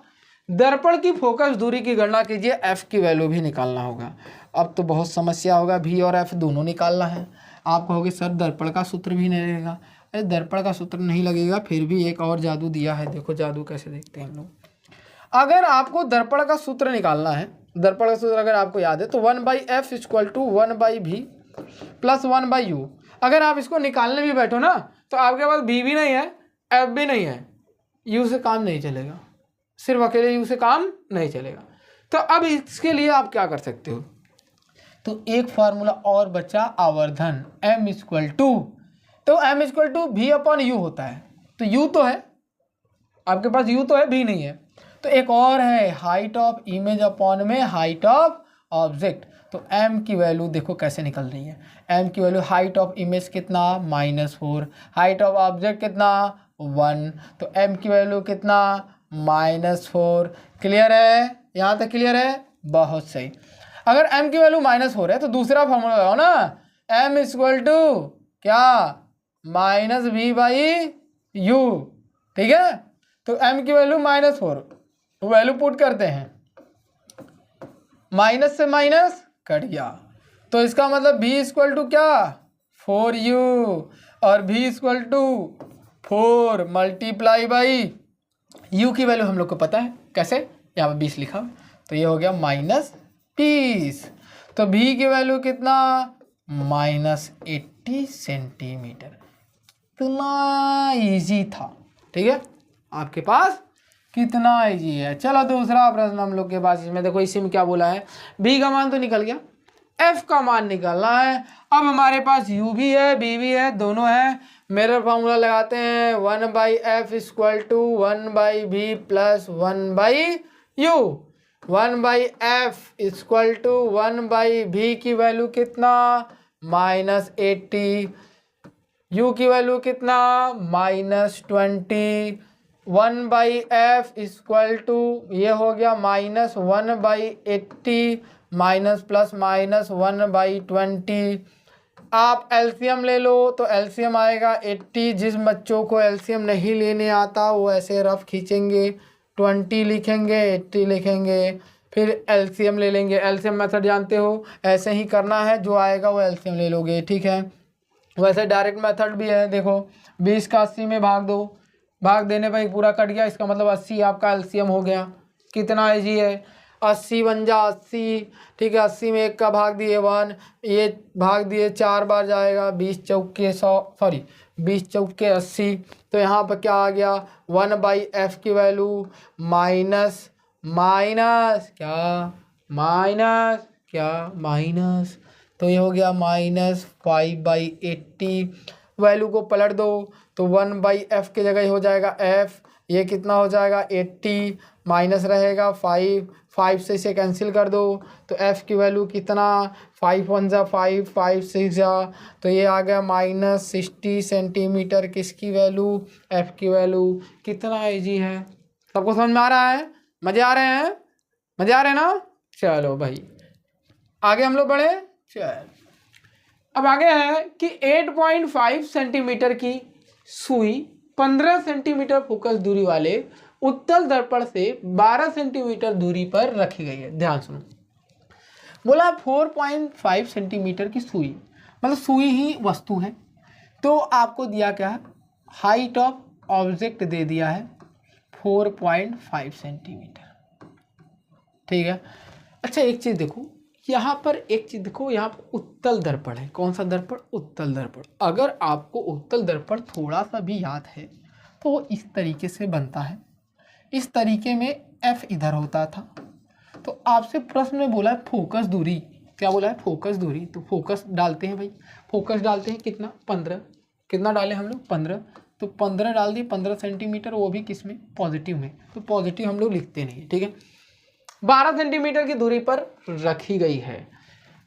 दर्पण की फोकस दूरी की गणना कीजिए, एफ की वैल्यू भी निकालना होगा। अब तो बहुत समस्या होगा, भी और एफ दोनों निकालना है। आप कहोगे सर दर्पण का सूत्र भी नहीं लगेगा। अरे दर्पण का सूत्र नहीं लगेगा, फिर भी एक और जादू दिया है। देखो जादू कैसे देखते हैं हम लोग। अगर आपको दर्पण का सूत्र निकालना है, दर्पण का सूत्र अगर आपको याद है तो 1/f = 1/v + 1/u। अगर आप इसको निकालने भी बैठो ना तो आपके पास v भी नहीं है, f भी नहीं है, u से काम नहीं चलेगा, सिर्फ अकेले u से काम नहीं चलेगा। तो अब इसके लिए आप क्या कर सकते हो, तो एक फार्मूला और बचा, आवर्धन m = तो m = v/u होता है। तो u तो है आपके पास, u तो है, v नहीं है। तो एक और है, हाइट ऑफ इमेज अपॉन में हाइट ऑफ ऑब्जेक्ट। तो m की वैल्यू देखो कैसे निकल रही है। m की वैल्यू, हाइट ऑफ इमेज कितना -4, हाइट ऑफ ऑब्जेक्ट कितना 1, तो m की वैल्यू कितना -4। क्लियर है? यहाँ तक क्लियर है? बहुत सही। अगर m की वैल्यू -4 है तो दूसरा फॉर्मूला लगाओ ना, m = क्या -v/u। ठीक है? तो m की वैल्यू -4, वैल्यू पुट करते हैं, माइनस से माइनस कट गया, तो इसका मतलब v = क्या 4u और v = 4 × u की वैल्यू हम लोग को पता है कैसे, यहाँ पर 20 लिखा, तो ये हो गया -20। तो v की वैल्यू कितना -80 सेंटीमीटर। कितना इजी था, ठीक है? आपके पास कितना इजी है। चलो दूसरा प्रश्न हम लोग के पास, इसमें देखो इसी में क्या बोला है, b का मान तो निकल गया, f का मान निकालना है। अब हमारे पास u भी है, b भी है, दोनों है। मेरा फॉर्मूला लगाते हैं, 1/f = 1/v + 1/u। 1/f = 1/v की वैल्यू कितना -80, u की वैल्यू कितना -20। 1/f = ये हो गया -1/80 ± 1/20। आप एलसीएम ले लो तो एलसीएम आएगा 80। जिस बच्चों को एलसीएम नहीं लेने आता वो ऐसे रफ खींचेंगे, 20 लिखेंगे, 80 लिखेंगे, फिर एलसीएम ले लेंगे। एलसीएम मेथड जानते हो, ऐसे ही करना है, जो आएगा वो एलसीएम ले लोगे। ठीक है? वैसे डायरेक्ट मेथड भी है, देखो 20 का 80 में भाग दो, भाग देने पर एक पूरा कट गया, इसका मतलब 80 आपका एलसीएम हो गया। कितना इजी है, 80 बन जा 80। ठीक है? 80 में 1 का भाग दिए 1, ये भाग दिए 4 बार जाएगा, 20 चौके 100, सॉरी 20 चौके 80। तो यहाँ पर क्या आ गया, 1/f की वैल्यू माइनस माइनस, तो ये हो गया -5/80। वैल्यू को पलट दो तो 1/f की जगह हो जाएगा f, ये कितना हो जाएगा 80, माइनस रहेगा 5 से इसे कैंसिल कर दो तो f की वैल्यू कितना, 5 1 जा 5, 5 6 जा, तो ये आ गया -60 सेंटीमीटर। किसकी वैल्यू, f की वैल्यू। कितना इजी है, सबको समझ में आ रहा है? मज़े आ रहे हैं? मज़े आ रहे हैं ना? चलो भाई आगे हम लोग बढ़े। चल अब आगे है कि 8.5 सेंटीमीटर की सुई 15 सेंटीमीटर फोकस दूरी वाले उत्तल दर्पण से 12 सेंटीमीटर दूरी पर रखी गई है। ध्यान सुनो, बोला 4.5 सेंटीमीटर की सुई, मतलब सुई ही वस्तु है। तो आपको दिया क्या है, हाइट ऑफ ऑब्जेक्ट दे दिया है 4.5 सेंटीमीटर, ठीक है। अच्छा एक चीज़ देखो, यहाँ पर एक चीज़ देखो, यहाँ पर उत्तल दर्पण है। कौन सा दर्पण? उत्तल दर्पण। अगर आपको उत्तल दर्पण थोड़ा सा भी याद है तो वो इस तरीके से बनता है। इस तरीके में F इधर होता था। तो आपसे प्रश्न में बोला है फोकस दूरी, क्या बोला है? फोकस दूरी। तो फोकस डालते हैं भाई, फोकस डालते हैं कितना? 15। कितना डाले हम लोग? 15। तो 15 डाल दिए, 15 सेंटीमीटर, वो भी किस में? पॉजिटिव में। तो पॉजिटिव हम लोग लिखते नहीं, ठीक है। 12 सेंटीमीटर की दूरी पर रखी गई है।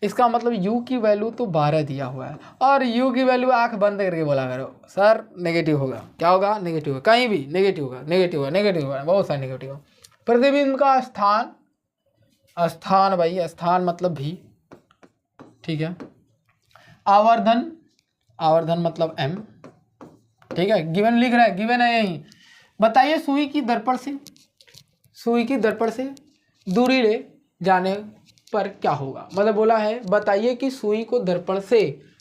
इसका मतलब u की वैल्यू तो 12 दिया हुआ है, और u की वैल्यू आंख बंद करके बोला करो सर नेगेटिव होगा। क्या होगा? नेगेटिव होगा, कहीं भी नेगेटिव होगा, नेगेटिव होगा, नेगेटिव होगा, बहुत सारे नेगेटिव होगा। प्रतिबिंब का स्थान, स्थान भाई, स्थान मतलब भी, ठीक है। आवर्धन, आवर्धन मतलब m, ठीक है। गिवन लिख रहा है, गिवन है यही। बताइए सुई की दर्पण से, सुई की दर्पण से दूरी ले जाने पर क्या होगा? मतलब बोला है बताइए कि सुई को दर्पण से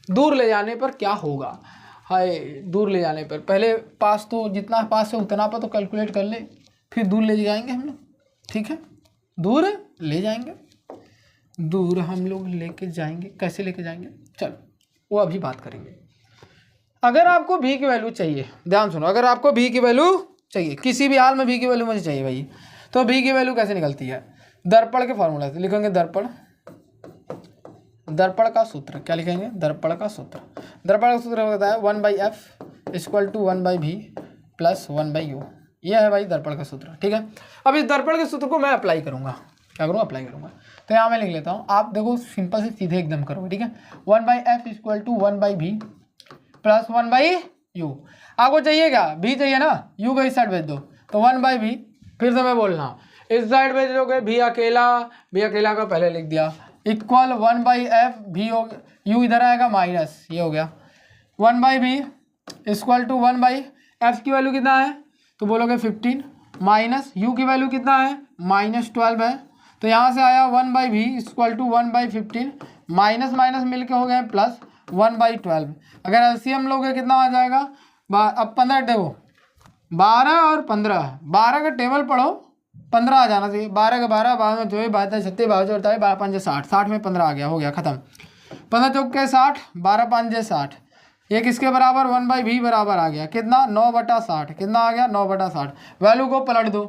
दूर ले जाने पर क्या होगा। हाय, दूर ले जाने पर पहले पास, तो जितना पास है उतना पर तो कैलकुलेट कर ले, फिर दूर ले जाएंगे हम लोग, ठीक है। दूर ले जाएंगे, दूर हम लोग लेके जाएंगे। कैसे लेके जाएंगे? चलो वो अभी बात करेंगे। अगर आपको v की वैल्यू चाहिए, ध्यान सुनो, अगर आपको v की वैल्यू चाहिए, किसी भी हाल में v की वैल्यू मुझे चाहिए भाई, तो v की वैल्यू कैसे निकलती है? दर्पण के फॉर्मूला से लिखेंगे। दर्पण, दर्पण का सूत्र क्या लिखेंगे? दर्पण का सूत्र, दर्पण का सूत्र होता है 1/f equal to 1/v plus 1/u। यह है भाई दर्पण का सूत्र, ठीक है। अब इस दर्पण के सूत्र को मैं अप्लाई करूँगा, क्या करूँगा? अप्लाई करूँगा। तो यहाँ मैं लिख लेता हूँ, आप देखो सिंपल से सीधे एकदम करोगे, ठीक है। 1/f equal to 1/v plus 1/u। आपको चाहिए क्या? v चाहिए ना, u को इस साइड भेज दो, तो 1/v, फिर से मैं बोलना, इस साइड भेज दोगे v अकेला, v अकेला का पहले लिख दिया, इक्वल 1/f, v हो, u इधर आएगा माइनस, ये हो गया 1/v इक्वल टू 1/f की वैल्यू कितना है? तो बोलोगे 15, माइनस u की वैल्यू कितना है? -12 है। तो यहाँ से आया 1/v equal to 1/15, minus minus मिल के हो गए प्लस 1/12। अगर एलसीएम लोगे कितना आ जाएगा? अब 15 देखो, 12 और 15, 12 का टेबल पढ़ो, 15 आ जाना चाहिए। 12 का 12, 12 में 24, 22, 36, 22, 48, 12 5 60, 60 में 15 आ गया, हो गया खत्म। 15 चौक के 60, 12 5 60, ये किसके बराबर? 1/v बराबर आ गया कितना? 9/60। कितना आ गया? 9/60। वैल्यू को पलट दो,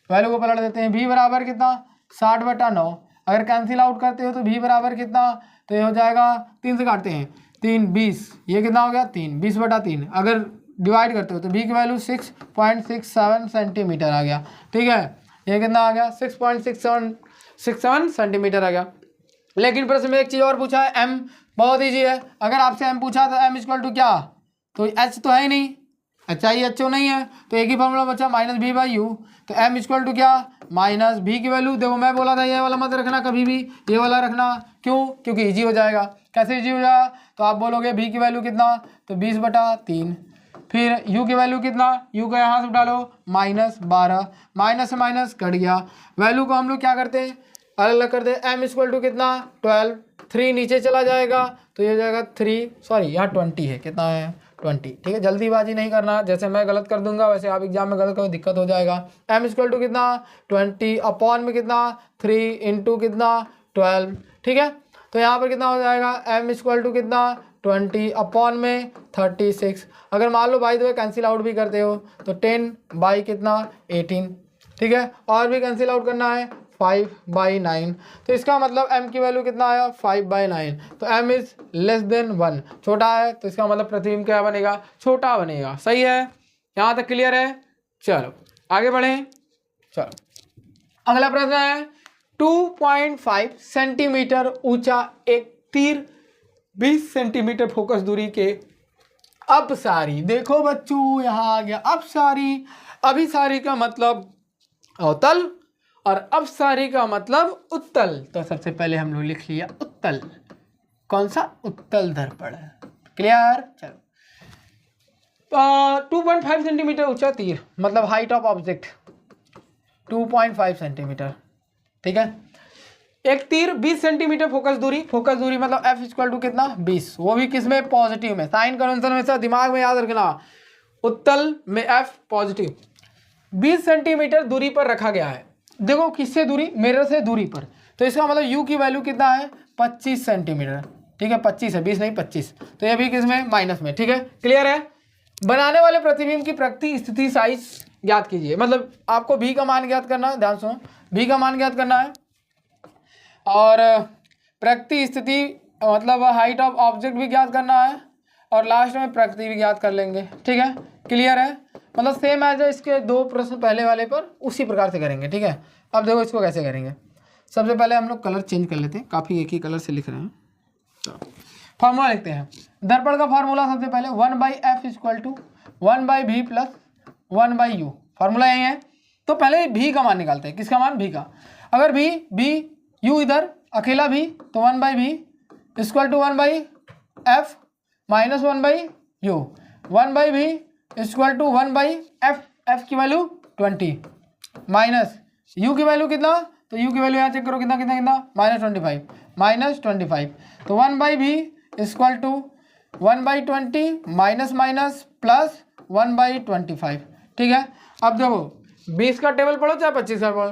वैल्यू को पलट देते हैं। v बराबर कितना? 60/9। अगर कैंसिल आउट करते हो तो v बराबर कितना? तो ये हो जाएगा, 3 से काटते हैं, 3 20, ये कितना हो गया? 3, 20/3। अगर डिवाइड करते हो तो v की वैल्यू 6.67 सेंटीमीटर आ गया, ठीक है। ये कितना आ गया? 6.67 सेंटीमीटर आ गया। लेकिन प्रश्न में एक चीज़ और पूछा है, m, बहुत ईजी है। अगर आपसे m पूछा तो m इक्वल टू क्या? तो h तो है ही नहीं, HI नहीं है, तो एक ही फॉर्मूला बचा -v/u। तो m इक्वल टू क्या? माइनस v की वैल्यू, देखो मैं बोला था ये वाला मत रखना कभी भी, ये वाला रखना। क्यों? क्योंकि ईजी हो जाएगा। कैसे ईजी हो जाएगा? तो आप बोलोगे v की वैल्यू कितना? तो 20/3। फिर u की वैल्यू कितना? u का यहाँ से डालो -12, माइनस से माइनस कट गया। वैल्यू को हम लोग क्या करते हैं? अलग अलग करते हैं। m इक्वल टू कितना? 12, 3 नीचे चला जाएगा तो ये हो जाएगा 3, सॉरी यहाँ 20 है, कितना है? 20, ठीक है। जल्दीबाजी नहीं करना, जैसे मैं गलत कर दूंगा वैसे आप एग्जाम में गलत करो, दिक्कत हो जाएगा। m इक्वल टू कितना? 20 अपॉन में कितना? 3 इंटू कितना? 12, ठीक है। तो यहाँ पर कितना हो जाएगा? m इक्वल टू कितना? 20 अपॉन में 36। अगर मान लो by the way cancel out भी करते हो तो 10 बाई कितना? 18, ठीक है। और भी कैंसिल आउट करना है 5/9। तो इसका मतलब m की वैल्यू कितना आया? 5/9। तो m इज लेस देन 1, छोटा है, तो इसका मतलब प्रतिबिंब क्या बनेगा? छोटा बनेगा। सही है, यहाँ तक क्लियर है? चलो आगे बढ़ें। चलो अगला प्रश्न है, 2.5 सेंटीमीटर ऊंचा एक तीर 20 सेंटीमीटर फोकस दूरी के अपसारी, देखो बच्चों यहाँ आ गया अपसारी। अभिसारी का मतलब अवतल और अपसारी का मतलब उत्तल। तो सबसे पहले हम लोग लिख लिया उत्तल। कौन सा? उत्तल दर्पण। क्लियर? चलो 2.5 सेंटीमीटर ऊंचा तीर मतलब हाइट ऑफ ऑब्जेक्ट, 2.5 सेंटीमीटर। ठीक है, एक तीर 20 सेंटीमीटर फोकस दूरी मतलब एफ इक्वल टू कितना 20, वो भी किस में पॉजिटिव में, साइन कन्वेंशन में से दिमाग में याद रखना, उत्तल में एफ पॉजिटिव 20 सेंटीमीटर दूरी पर रखा गया है। देखो किससे दूरी, मिरर से दूरी पर, तो इसका मतलब यू की वैल्यू कितना है 25 सेंटीमीटर। ठीक है, 25 है, 20 नहीं 25, तो ये भी किस में माइनस में। ठीक है, क्लियर है। बनाने वाले प्रतिबिंब की प्रकृति स्थिति साइज ज्ञात कीजिए, मतलब आपको भी का मान ज्ञात करना है, ध्यान सुनो, भी का मान ज्ञात करना है और प्रकृति स्थिति मतलब हाइट ऑफ ऑब्जेक्ट भी ज्ञात करना है और लास्ट में प्रकृति भी ज्ञात कर लेंगे। ठीक है, क्लियर है, मतलब सेम एज इसके दो प्रश्न पहले वाले पर उसी प्रकार से करेंगे। ठीक है, अब देखो इसको कैसे करेंगे। सबसे पहले हम लोग कलर चेंज कर लेते हैं, काफ़ी एक ही कलर से लिख रहे हैं। तो फार्मूला लिखते हैं, दर्पण का फार्मूला सबसे पहले 1/f equal to 1/v plus 1/u, formula यही है। तो पहले भी का मान निकालते हैं, किसका मान, भी का। अगर भी u इधर अकेला भी तो 1/v equal to 1/f minus 1/u, 1/v equal to 1/f, f की वैल्यू 20 माइनस u की वैल्यू कितना, तो u की वैल्यू यहाँ चेक करो कितना कितना कितना -25 तो 1/v equal to 1/20 minus minus plus 1/25। ठीक है, अब देखो 20 का टेबल पढ़ो चाहे 25 का पढ़ो,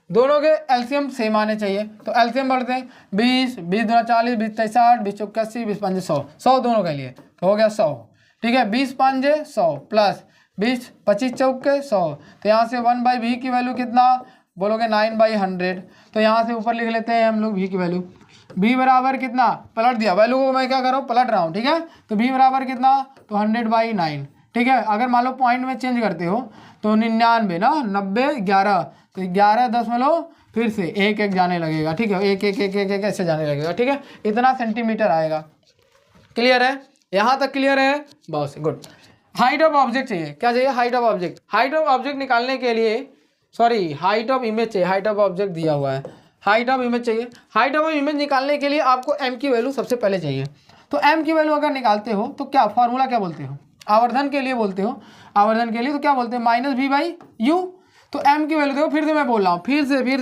दोनों के एलसीएम सेम आने चाहिए। तो एलसीएम बढ़ते हैं 20 दूना 40 20 23 60 20 चौक 80 20 पंजे 100 100 दोनों के लिए, तो हो गया 100। ठीक है, 20 पंजे 100 प्लस 20 25 चौक के 100, तो यहाँ से 1/v की वैल्यू कितना बोलोगे 9/100, तो यहाँ से ऊपर लिख लेते हैं हम लोग v की वैल्यू, v बराबर कितना, पलट दिया वैल्यू को, मैं क्या कर रहा हूँ पलट रहा हूँ। ठीक है, तो v बराबर कितना, तो 100/9। ठीक है, अगर मान लो पॉइंट में चेंज करते हो तो 99 ना 90 11, तो 11 फिर से एक एक जाने लगेगा। ठीक है, एक एक एक एक एक ऐसे जाने लगेगा। ठीक है, इतना सेंटीमीटर आएगा। क्लियर है, यहाँ तक क्लियर है, बहुत से गुड। हाइट ऑफ ऑब्जेक्ट चाहिए, क्या चाहिए, height of object. Height of object निकालने के लिए सॉरी हाइट ऑफ इमेज चाहिए, हाइट ऑफ ऑब्जेक्ट दिया हुआ है, हाइट ऑफ इमेज चाहिए। हाइट ऑफ इमेज निकालने के लिए आपको m की वैल्यू सबसे पहले चाहिए। तो m की वैल्यू अगर निकालते हो तो क्या फार्मूला क्या बोलते हो, आवर्धन के लिए बोलते हो, आवर्धन के लिए तो क्या बोलते हैं -v/u। तो m की वैल्यू देखो, फिर से मैं बोल रहा हूँ, फिर से v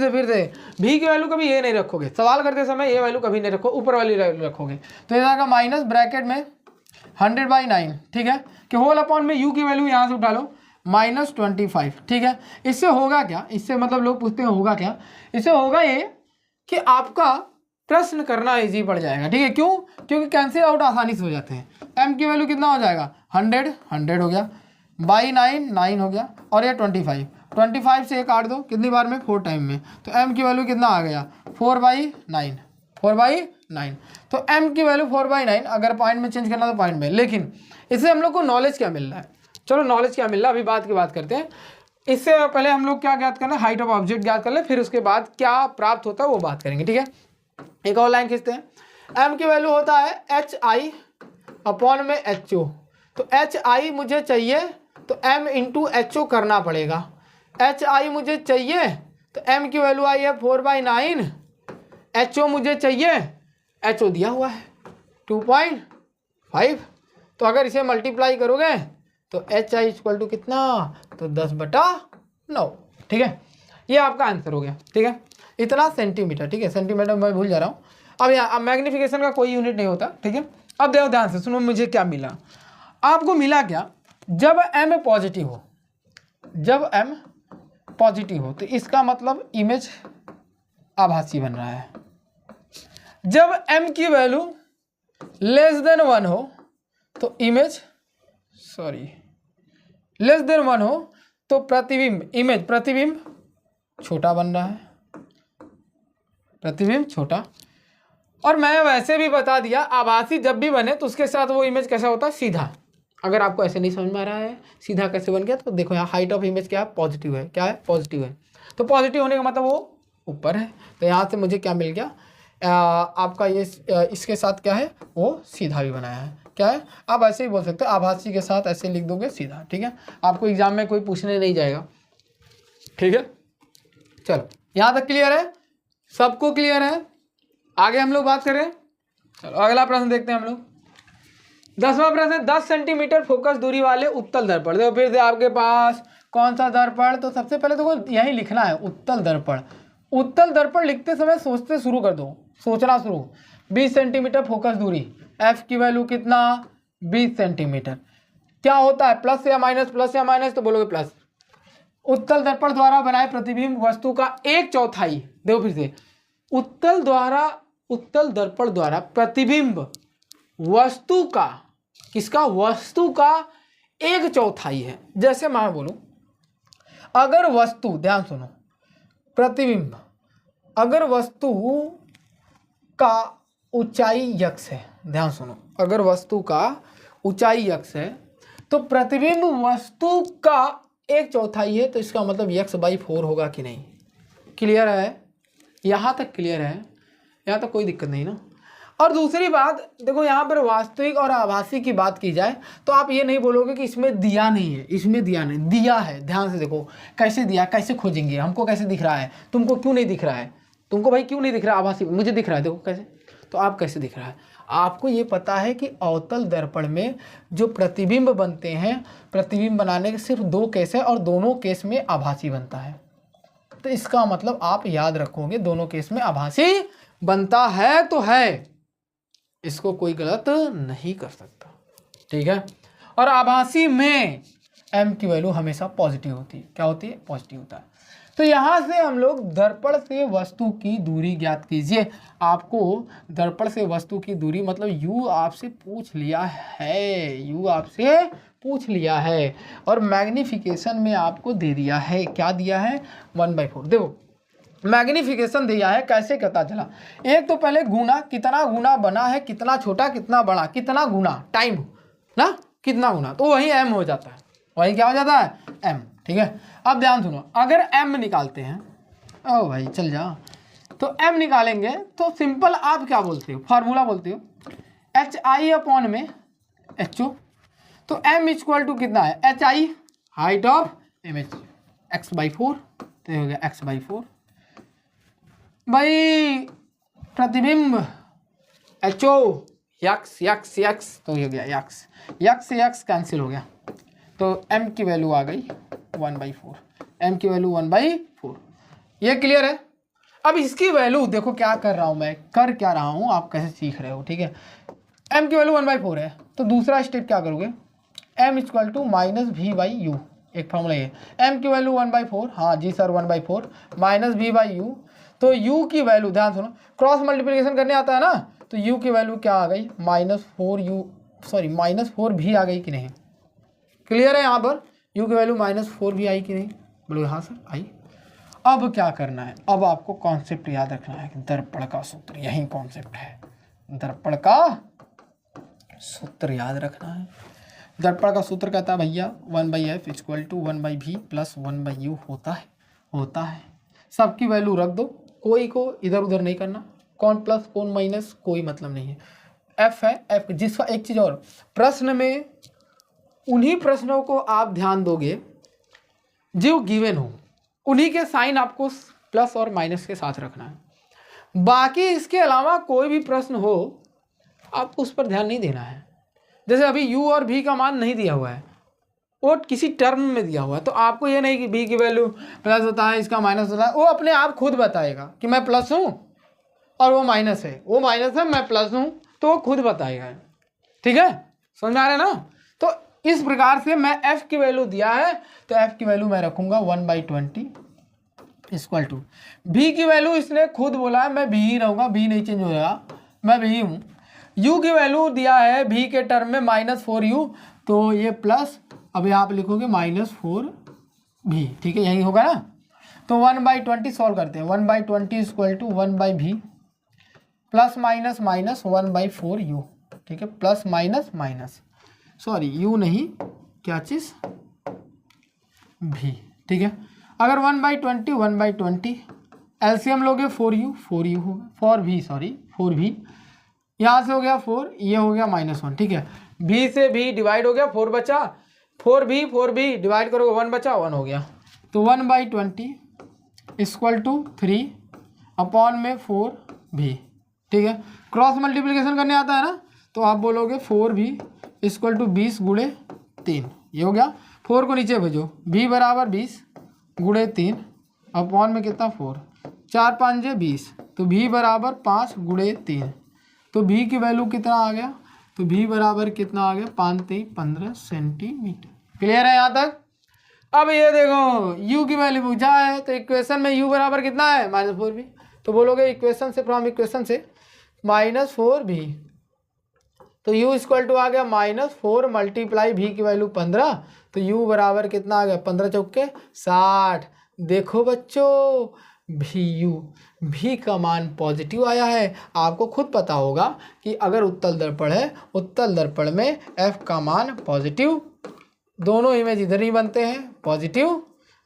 की वैल्यू कभी ये नहीं रखोगे, सवाल करते समय ये वैल्यू कभी नहीं रखो, ऊपर वाली वैल्यू रखोगे। तो ये आएगा माइनस ब्रैकेट में 100/9। ठीक है, कि होल अपॉन में u की वैल्यू यहाँ से उठा लो -25। ठीक है, इससे होगा क्या, इससे मतलब लोग पूछते हैं होगा क्या, इससे होगा ये कि आपका प्रश्न करना इजी पड़ जाएगा। ठीक है, क्यों, क्योंकि कैंसिल आउट आसानी से हो जाते हैं। m की वैल्यू कितना हो जाएगा 100 हो गया, बाई 9 हो गया, और ये 25 से 1 काट दो, कितनी बार में 4 टाइम में, तो m की वैल्यू कितना आ गया 4/9। तो m की वैल्यू 4/9, अगर पॉइंट में चेंज करना तो पॉइंट में। लेकिन इससे हम लोग को नॉलेज क्या मिल रहा है, चलो नॉलेज क्या मिल रहा है अभी बात की बात करते हैं। इससे पहले हम लोग क्या ज्ञात करना, हाइट ऑफ ऑब्जेक्ट ज्ञात कर ले, फिर उसके बाद क्या प्राप्त होता है वो बात करेंगे। ठीक है, एक और लाइन खींचते हैं। m की वैल्यू होता है HI अपॉन में HO, तो HI मुझे चाहिए तो m इंटू HO करना पड़ेगा। HI मुझे चाहिए तो m की वैल्यू आई है 4/9, HO मुझे चाहिए, HO दिया हुआ है 2.5, तो अगर इसे मल्टीप्लाई करोगे तो HI इक्वल टू कितना, तो 10/9। ठीक है, ये आपका आंसर हो गया। ठीक है, इतना सेंटीमीटर। ठीक है, सेंटीमीटर मैं भूल जा रहा हूँ। अब यहाँ मैग्नीफिकेशन का कोई यूनिट नहीं होता। ठीक है, अब देखो ध्यान से सुनो, मुझे क्या मिला, आपको मिला क्या, जब m पॉजिटिव हो, जब m पॉजिटिव हो तो इसका मतलब इमेज आभासी बन रहा है। जब m की वैल्यू लेस देन 1 हो तो इमेज लेस देन 1 हो तो प्रतिबिंब छोटा बन रहा है, प्रतिबिंब छोटा। और मैं वैसे भी बता दिया, आभासी जब भी बने तो उसके साथ वो इमेज कैसा होता है, सीधा। अगर आपको ऐसे नहीं समझ में आ रहा है सीधा कैसे बन गया, तो देखो यहाँ हाइट ऑफ इमेज क्या है, पॉजिटिव है, क्या है, पॉजिटिव है। तो पॉजिटिव होने का मतलब वो ऊपर है, तो यहाँ से मुझे क्या मिल गया, आपका ये इसके साथ क्या है, वो सीधा भी बनाया है। क्या है, आप ऐसे ही बोल सकते हो, आभासी के साथ ऐसे लिख दोगे सीधा। ठीक है, आपको एग्जाम में कोई पूछने नहीं जाएगा। ठीक है, चलो यहाँ तक क्लियर है, सबको क्लियर है। आगे हम लोग बात करें, चलो अगला प्रश्न देखते हैं हम लोग। 10वां प्रश्न, 10 सेंटीमीटर फोकस दूरी वाले उत्तल दर्पण। देखो फिर से आपके पास कौन सा दर्पण, तो सबसे पहले देखो यही लिखना है उत्तल दर्पण। उत्तल दर्पण लिखते समय सोचते शुरू कर दो, सोचना शुरू। 20 सेंटीमीटर फोकस दूरी, एफ की वैल्यू कितना 20 सेंटीमीटर। क्या होता है प्लस या माइनस, प्लस या माइनस, तो बोलोगे प्लस। उत्तल दर्पण द्वारा बनाए प्रतिबिंब वस्तु का 1/4, देखो फिर से, उत्तल दर्पण द्वारा प्रतिबिंब वस्तु का, किसका, वस्तु का 1/4 है। जैसे मैं बोलूं अगर वस्तु, ध्यान सुनो, प्रतिबिंब, अगर वस्तु का ऊंचाई x है, ध्यान सुनो, अगर वस्तु का ऊंचाई x है तो प्रतिबिंब वस्तु का 1/4 है, तो इसका मतलब x/4 होगा कि नहीं। क्लियर है, यहाँ तक क्लियर है, यहाँ तक कोई दिक्कत नहीं ना। और दूसरी बात देखो, यहाँ पर वास्तविक और आभासी की बात की जाए तो आप ये नहीं बोलोगे कि इसमें दिया नहीं है, इसमें दिया नहीं, दिया है। ध्यान से देखो कैसे दिया, कैसे खोजेंगे, हमको कैसे दिख रहा है, तुमको क्यों नहीं दिख रहा है, तुमको भाई क्यों नहीं दिख रहा है, आभासी मुझे दिख रहा है, देखो कैसे, तो आप कैसे दिख रहा है। आपको ये पता है कि अवतल दर्पण में जो प्रतिबिंब बनते हैं, प्रतिबिंब बनाने के सिर्फ 2 केस है और दोनों केस में आभासी बनता है। तो इसका मतलब आप याद रखोगे दोनों केस में आभासी बनता है तो है, इसको कोई गलत नहीं कर सकता, ठीक है। और आभासी में m की वैल्यू हमेशा पॉजिटिव होती है। क्या होती है, पॉजिटिव होता है। तो यहाँ से हम लोग दर्पण से वस्तु की दूरी ज्ञात कीजिए। आपको दर्पण से वस्तु की दूरी मतलब u आपसे पूछ लिया है, u आपसे पूछ लिया है, और मैग्निफिकेशन में आपको दे दिया है, क्या दिया है 1/4। देखो मैग्निफिकेशन दिया है, कैसे पता चला, एक तो पहले गुना, कितना गुना बना है, कितना छोटा कितना बड़ा, कितना गुना टाइम ना, कितना गुना, तो वही m हो जाता है, वही क्या हो जाता है m, ठीक है। अब ध्यान सुनो, अगर m निकालते हैं, ओ भाई चल जा, तो m निकालेंगे तो सिंपल आप क्या बोलते हो, फार्मूला बोलते हो HI में HO, तो m इक्वल टू कितना है HI height of image x/4, तो ये हो गया x/4 भाई, प्रतिबिंब HO x, तो ये हो गया x कैंसिल हो गया, तो m की वैल्यू आ गई 1/4, m की वैल्यू 1/4। ये क्लियर है। अब इसकी वैल्यू देखो क्या कर रहा हूँ मैं, कर क्या रहा हूँ, आप कैसे सीख रहे हो, ठीक है। m की वैल्यू 1/4 है, तो दूसरा स्टेप क्या करोगे, m इक्वल टू -v/u, एक फॉर्मूला ये, m की वैल्यू 1/4, हाँ जी सर 1/4 -v/u, तो u की वैल्यू, ध्यान सुनो, क्रॉस मल्टीप्लिकेशन करने आता है ना, तो u की वैल्यू क्या आ गई -4v आ गई कि नहीं। क्लियर है, यहाँ पर u की वैल्यू -4v आई कि नहीं, बोलो हाँ सर आई। अब क्या करना है, अब आपको कॉन्सेप्ट याद रखना है कि दर्पण का सूत्र, यही कॉन्सेप्ट है, दर्पण का सूत्र याद रखना है। दर्पण का सूत्र कहता है भैया 1/f equal to 1/v plus 1/u होता है। सबकी वैल्यू रख दो, कोई को इधर उधर नहीं करना, कौन प्लस कौन माइनस कोई मतलब नहीं है। f है, f जिसका एक चीज़ और, प्रश्न में उन्हीं प्रश्नों को आप ध्यान दोगे जो गिवन हो, उन्हीं के साइन आपको प्लस और माइनस के साथ रखना है। बाकी इसके अलावा कोई भी प्रश्न हो आपको उस पर ध्यान नहीं देना है। जैसे अभी u और v का मान नहीं दिया हुआ है, वो किसी टर्म में दिया हुआ है, तो आपको ये नहीं कि b की वैल्यू प्लस होता है, इसका माइनस होता है, वो अपने आप खुद बताएगा कि मैं प्लस हूँ और वो माइनस है, वो माइनस है मैं प्लस हूँ, तो वो खुद बताएगा, ठीक है, समझ में आ रहा है ना। तो इस प्रकार से मैं f की वैल्यू दिया है, तो f की वैल्यू मैं रखूँगा 1/20 इक्वल टू, v की वैल्यू इसने खुद बोला है, मैं v ही रहूँगा, v नहीं चेंज हो जाएगा, मैं v ही हूँ। u की वैल्यू दिया है v के टर्म में -4u, तो ये प्लस, अभी आप लिखोगे -4v, ठीक है, यही होगा ना। तो 1/20 सॉल्व करते हैं, 1/20 equal to 1/v plus minus minus 1/4u, ठीक है, plus minus minus, sorry u नहीं, क्या चीज़ v, ठीक है। अगर 1/20 एलसीएम लोगे 4u होगा, 4v, यहाँ से हो गया 4, ये हो गया -1, ठीक है, v से v डिवाइड हो गया, 4 बचा, 4v डिवाइड करोगे 1 बचा, 1 हो गया, तो 1/20 इक्वल टू 3 अपॉन में 4v, ठीक है। क्रॉस मल्टीप्लिकेशन करने आता है ना, तो आप बोलोगे 4v इक्वल टू 20 × 3, ये हो गया 4 को नीचे भेजो, v बराबर 20 गुणे 3 अपॉन में कितना 4, 4 5 जे 20, तो v बराबर 5 गुणे 3, तो v की वैल्यू कितना आ गया, तो v बराबर कितना आ गया 5 3 15 सेंटीमीटर। क्लियर है यहाँ तक। अब ये देखो u की वैल्यू पूछा है, तो इक्वेशन में u बराबर कितना है -4v, तो बोलोगे इक्वेशन से फ्रॉम इक्वेशन से -4v, तो u इक्वल टू आ गया -4 मल्टीप्लाई v की वैल्यू 15, तो u बराबर कितना आ गया 15 चौके 60। देखो बच्चों v का मान पॉजिटिव आया है। आपको खुद पता होगा कि अगर उत्तल दर्पण है, उत्तल दर्पण में f का मान पॉजिटिव, दोनों इमेज इधर ही बनते हैं पॉजिटिव,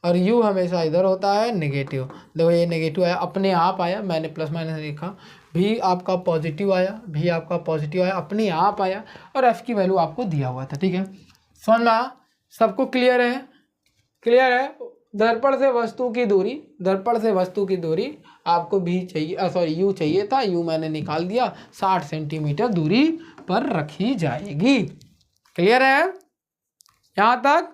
और u हमेशा इधर होता है नेगेटिव। देखो ये नेगेटिव आया, अपने आप आया, मैंने प्लस माइनस लिखा, v आपका पॉजिटिव आया, v आपका पॉजिटिव आया, अपने आप आया, और f की वैल्यू आपको दिया हुआ था। ठीक है, समझ में आया, सबको क्लियर है। क्लियर है। दर्पण से वस्तु की दूरी, दर्पण से वस्तु की दूरी आपको v चाहिए, सॉरी u चाहिए था, u मैंने निकाल दिया, 60 सेंटीमीटर दूरी पर रखी जाएगी। क्लियर है यहाँ तक।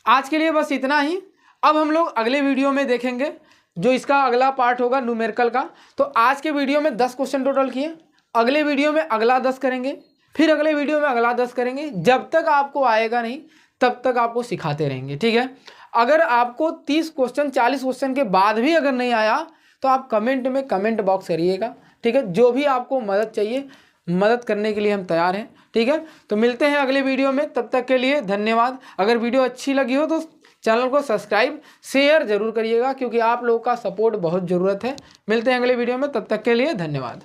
आज के लिए बस इतना ही। अब हम लोग अगले वीडियो में देखेंगे जो इसका अगला पार्ट होगा न्यूमेरिकल का। तो आज के वीडियो में 10 क्वेश्चन टोटल किए, अगले वीडियो में अगला 10 करेंगे, फिर अगले वीडियो में अगला 10 करेंगे। जब तक आपको आएगा नहीं तब तक आपको सिखाते रहेंगे। ठीक है, अगर आपको 30 क्वेश्चन 40 क्वेश्चन के बाद भी अगर नहीं आया तो आप कमेंट में कमेंट बॉक्स करिएगा। ठीक है, जो भी आपको मदद चाहिए, मदद करने के लिए हम तैयार हैं। ठीक है, तो मिलते हैं अगले वीडियो में, तब तक के लिए धन्यवाद। अगर वीडियो अच्छी लगी हो तो चैनल को सब्सक्राइब शेयर जरूर करिएगा, क्योंकि आप लोगों का सपोर्ट बहुत ज़रूरत है। मिलते हैं अगले वीडियो में, तब तक के लिए धन्यवाद।